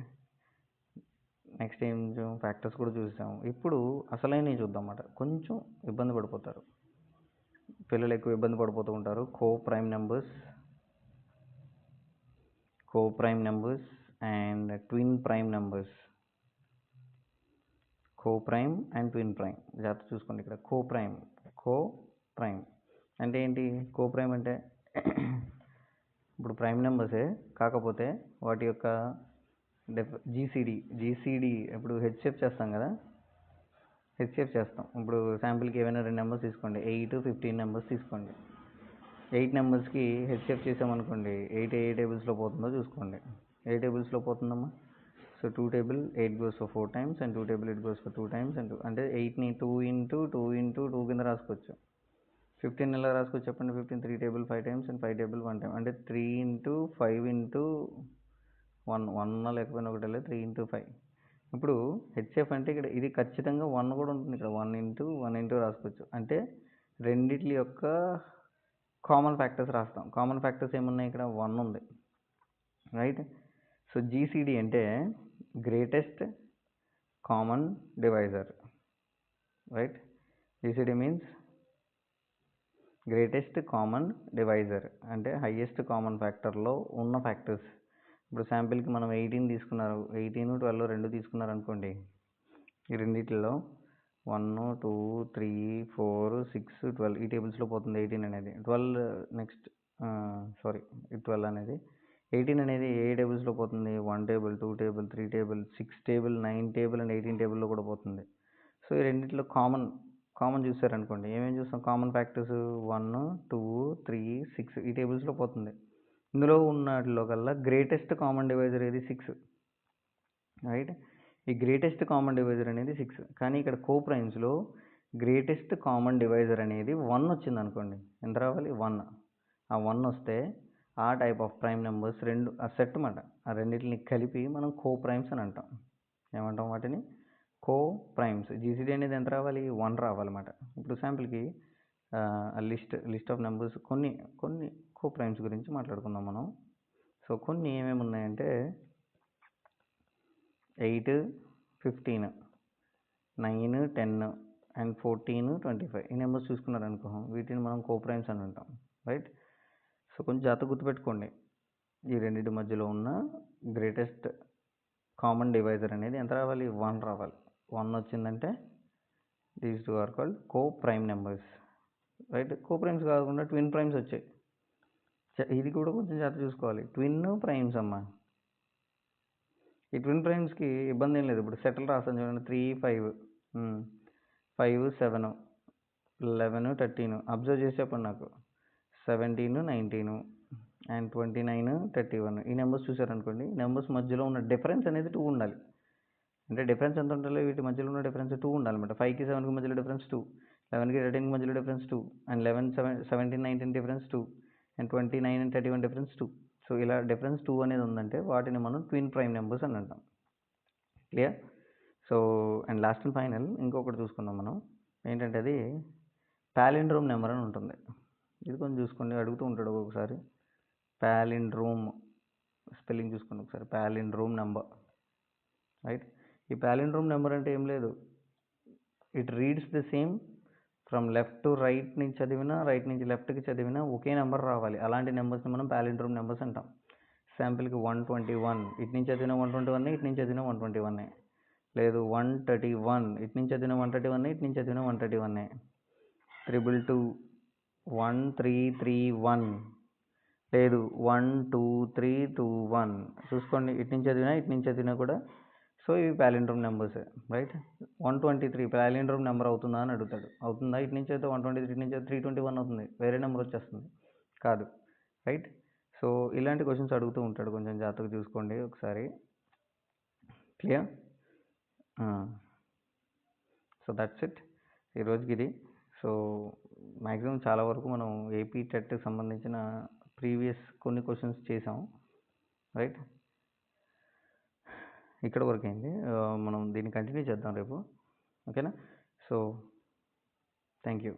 S1: నెక్స్ట్ ఏం ఫ్యాక్టర్స్ కూడా చూసాం. ఇప్పుడు అసలైనవి చూద్దాం అన్నమాట. కొంచెం ఇబ్బంది పడిపోతారు పిల్లలు, ఎక్కువ ఇబ్బంది పడిపోతూ ఉంటారు. Coprime numbers and twin prime numbers. Coprime and twin prime జాగ్రత్త చూసుకోండి. ఇక్కడ కో ప్రైమ్ అంటే ఏంటి? కో ప్రైమ్ అంటే ఇప్పుడు ప్రైమ్ నెంబర్సే, కాకపోతే వాటి యొక్క జీసీడీ ఇప్పుడు హెచ్సిఎఫ్ చేస్తాం కదా, హెచ్సిఎఫ్ చేస్తాం. ఇప్పుడు శాంపిల్కి ఏమైనా 2 నెంబర్స్ తీసుకోండి, 8, 15 నెంబర్స్ తీసుకోండి. 8 నెంబర్స్కి హెచ్సిఎఫ్ చేసామనుకోండి, 8 ఏ టేబుల్స్లో పోతుందో చూసుకోండి. ఏ టేబుల్స్లో పోతుందమ్మా? So 2 table 8 goes for 4 times, and 2 table 8 goes for 2 times, and అంటే 8ని 2 into 2 కింద రాసుకోవచ్చు. 15 ఎలా రాసుకోవచ్చు చెప్పండి? 15 3 table 5 times and 5 table 1 time, అంటే 3 into 5 into 1 లేకపోయినా ఒకటి వెళ్ళి 3 into 5. ఇప్పుడు హెచ్ఎఫ్ అంటే ఇక్కడ ఇది ఖచ్చితంగా 1 కూడా ఉంటుంది, ఇక్కడ 1 into రాసుకోవచ్చు. అంటే రెండిటి యొక్క కామన్ ఫ్యాక్టర్స్ రాస్తాం. కామన్ ఫ్యాక్టర్స్ ఏమున్నాయి? ఇక్కడ 1 ఉంది, రైట్. సో జీసీడీ అంటే greatest common divisor, right. GCD means greatest common divisor, అంటే హైయెస్ట్ కామన్ ఫ్యాక్టర్లో ఉన్న ఫ్యాక్టర్స్. ఇప్పుడు శాంపిల్కి మనం 18 తీసుకున్నారు, 18, 12 రెండు తీసుకున్నారు అనుకోండి. ఈ రెండిట్లో 1, 2, 3, 4, 6, 12 ఈ టేబుల్స్లో పోతుంది 18 అనేది. 12 నెక్స్ట్ 12 అనేది 18 అనేది ఏ టేబుల్స్లో పోతుంది? 1 table 2 table 3 table 6 table 9 table and 18 టేబుల్లో కూడా పోతుంది. సో ఈ రెండిట్లో కామన్ కామన్ చూసారనుకోండి, ఏమేమి చూస్తాం కామన్ ఫ్యాక్టర్స్ 1 2 3 6 ఈ టేబుల్స్లో పోతుంది. ఇందులో ఉన్నట్లో కల్లా గ్రేటెస్ట్ కామన్ డివైజర్ ఏది 6, రైట్. ఈ గ్రేటెస్ట్ కామన్ డివైజర్ అనేది 6, కానీ ఇక్కడ కోప్రైమ్స్లో గ్రేటెస్ట్ కామన్ డివైజర్ అనేది 1 వచ్చింది అనుకోండి. ఎంత రావాలి? 1. ఆ 1 వస్తే ఆ టైప్ ఆఫ్ ప్రైమ్ నెంబర్స్ రెండు ఆ సెట్ అన్నమాట, ఆ రెండింటిని కలిపి మనం కోప్రైమ్స్ అని అంటాం. ఏమంటాం వాటిని? కోప్రైమ్స్. జీసీడీ అనేది ఎంత రావాలి? 1 రావాలన్నమాట. ఇప్పుడు శాంపుల్కి లిస్ట్ ఆఫ్ నెంబర్స్ కొన్ని కోప్రైమ్స్ గురించి మాట్లాడుకుందాం మనం. సో కొన్ని ఏమేమి ఉన్నాయంటే 8 15 9 10 అండ్ 14 25 ఈ నెంబర్స్ చూసుకున్నారనుకో, వీటిని మనం కోప్రైమ్స్ అని అంటాం, రైట్. సో కొంచెం జాగ్రత్త గుర్తుపెట్టుకోండి, ఈ రెండింటి మధ్యలో ఉన్న గ్రేటెస్ట్ కామన్ డివైజర్ అనేది ఎంత రావాలి? 1 రావాలి. 1 వచ్చిందంటే these two are called coprime numbers, right. Coprimes కాకుండా ట్విన్ ప్రైమ్స్ వచ్చాయి. ఇది కూడా కొంచెం జాగ్రత్త చూసుకోవాలి. ట్విన్ ప్రైమ్స్ అమ్మ, ఈ ట్విన్ ప్రైమ్స్కి ఇబ్బంది ఏం లేదు. ఇప్పుడు సెటిల్ రాస్తాను చూడండి, 3 5 5 7 11 13 అబ్జర్వ్ చేసి చెప్పండి నాకు. 17 19 అండ్ 29 31 ఈ నెంబర్స్ చూసారనుకోండి, ఈ నెంబర్స్ మధ్యలో ఉన్న డిఫరెన్స్ అనేది 2 ఉండాలి. అంటే డిఫరెన్స్ ఎంత ఉండాలి? వీటి మధ్యలో ఉన్న డిఫరెన్స్ 2 ఉండాలన్నమాట. 5కి 7కి మధ్యలో డిఫరెన్స్ 2, 11కి 13కి మధ్యలో difference 2, and 11 17 19 difference 2, and 29 and 31 difference 2. So ఇలా డిఫరెన్స్ 2 అనేది ఉందంటే వాటిని మనం ట్విన్ ప్రైమ్ నెంబర్స్ అని అంటాం. Clear? So and last and final ఇంకొకటి చూసుకుందాం మనం. ఏంటంటే అది పాలిండ్రోమ్ నెంబర్ అని ఉంటుంది. ఇది కొంచెం చూసుకోండి, అడుగుతూ ఉంటాడు ఒక్కొక్కసారి. పాలిండ్రోమ్ స్పెల్లింగ్ చూసుకోండి ఒకసారి. Palindrome number, right. ఈ పాలిండ్రోమ్ నెంబర్ అంటే ఏం లేదు, it reads the same from left to right నుంచి చదివినా, రైట్ నుంచి లెఫ్ట్కి చదివినా ఒకే నెంబర్ రావాలి. అలాంటి నెంబర్స్ని మనం పాలిండ్రోమ్ నెంబర్స్ అంటాం. శాంపిల్కి 121, ఇటు నుంచి చదివిన 121, ఇటు నుంచి చదివిన 121. లేదు 131, ఇటు నుంచి చదివిన 131, ఇటు నుంచి చదివిన 131. 222 1331, లేదు 12321. చూసుకోండి, ఇటు నుంచి చదివినా ఇటు నుంచి చదివినా కూడా. సో ఇవి palindrome numbers, right. 123 palindrome number అవుతుందా అని అడుగుతాడు. అవుతుందా? ఇటు నుంచి అయితే 123, ఇటు నుంచి అయితే 321 అవుతుంది, వేరే నెంబర్ వచ్చేస్తుంది. కాదు, రైట్. సో ఇలాంటి క్వశ్చన్స్ అడుగుతూ ఉంటాడు, కొంచెం జాగ్రత్తగా చూసుకోండి ఒకసారి. క్లియర్? సో దట్స్ ఇట్ ఈరోజుకి ఇది. సో మ్యాక్సిమం చాలా వరకు మనం ఏపీ టెట్కి సంబంధించిన ప్రీవియస్ కొన్ని క్వశ్చన్స్ చేసాం, రైట్. ఇక్కడ వరకు అయింది. మనం దీన్ని కంటిన్యూ చేద్దాం రేపు, ఓకేనా. So thank you.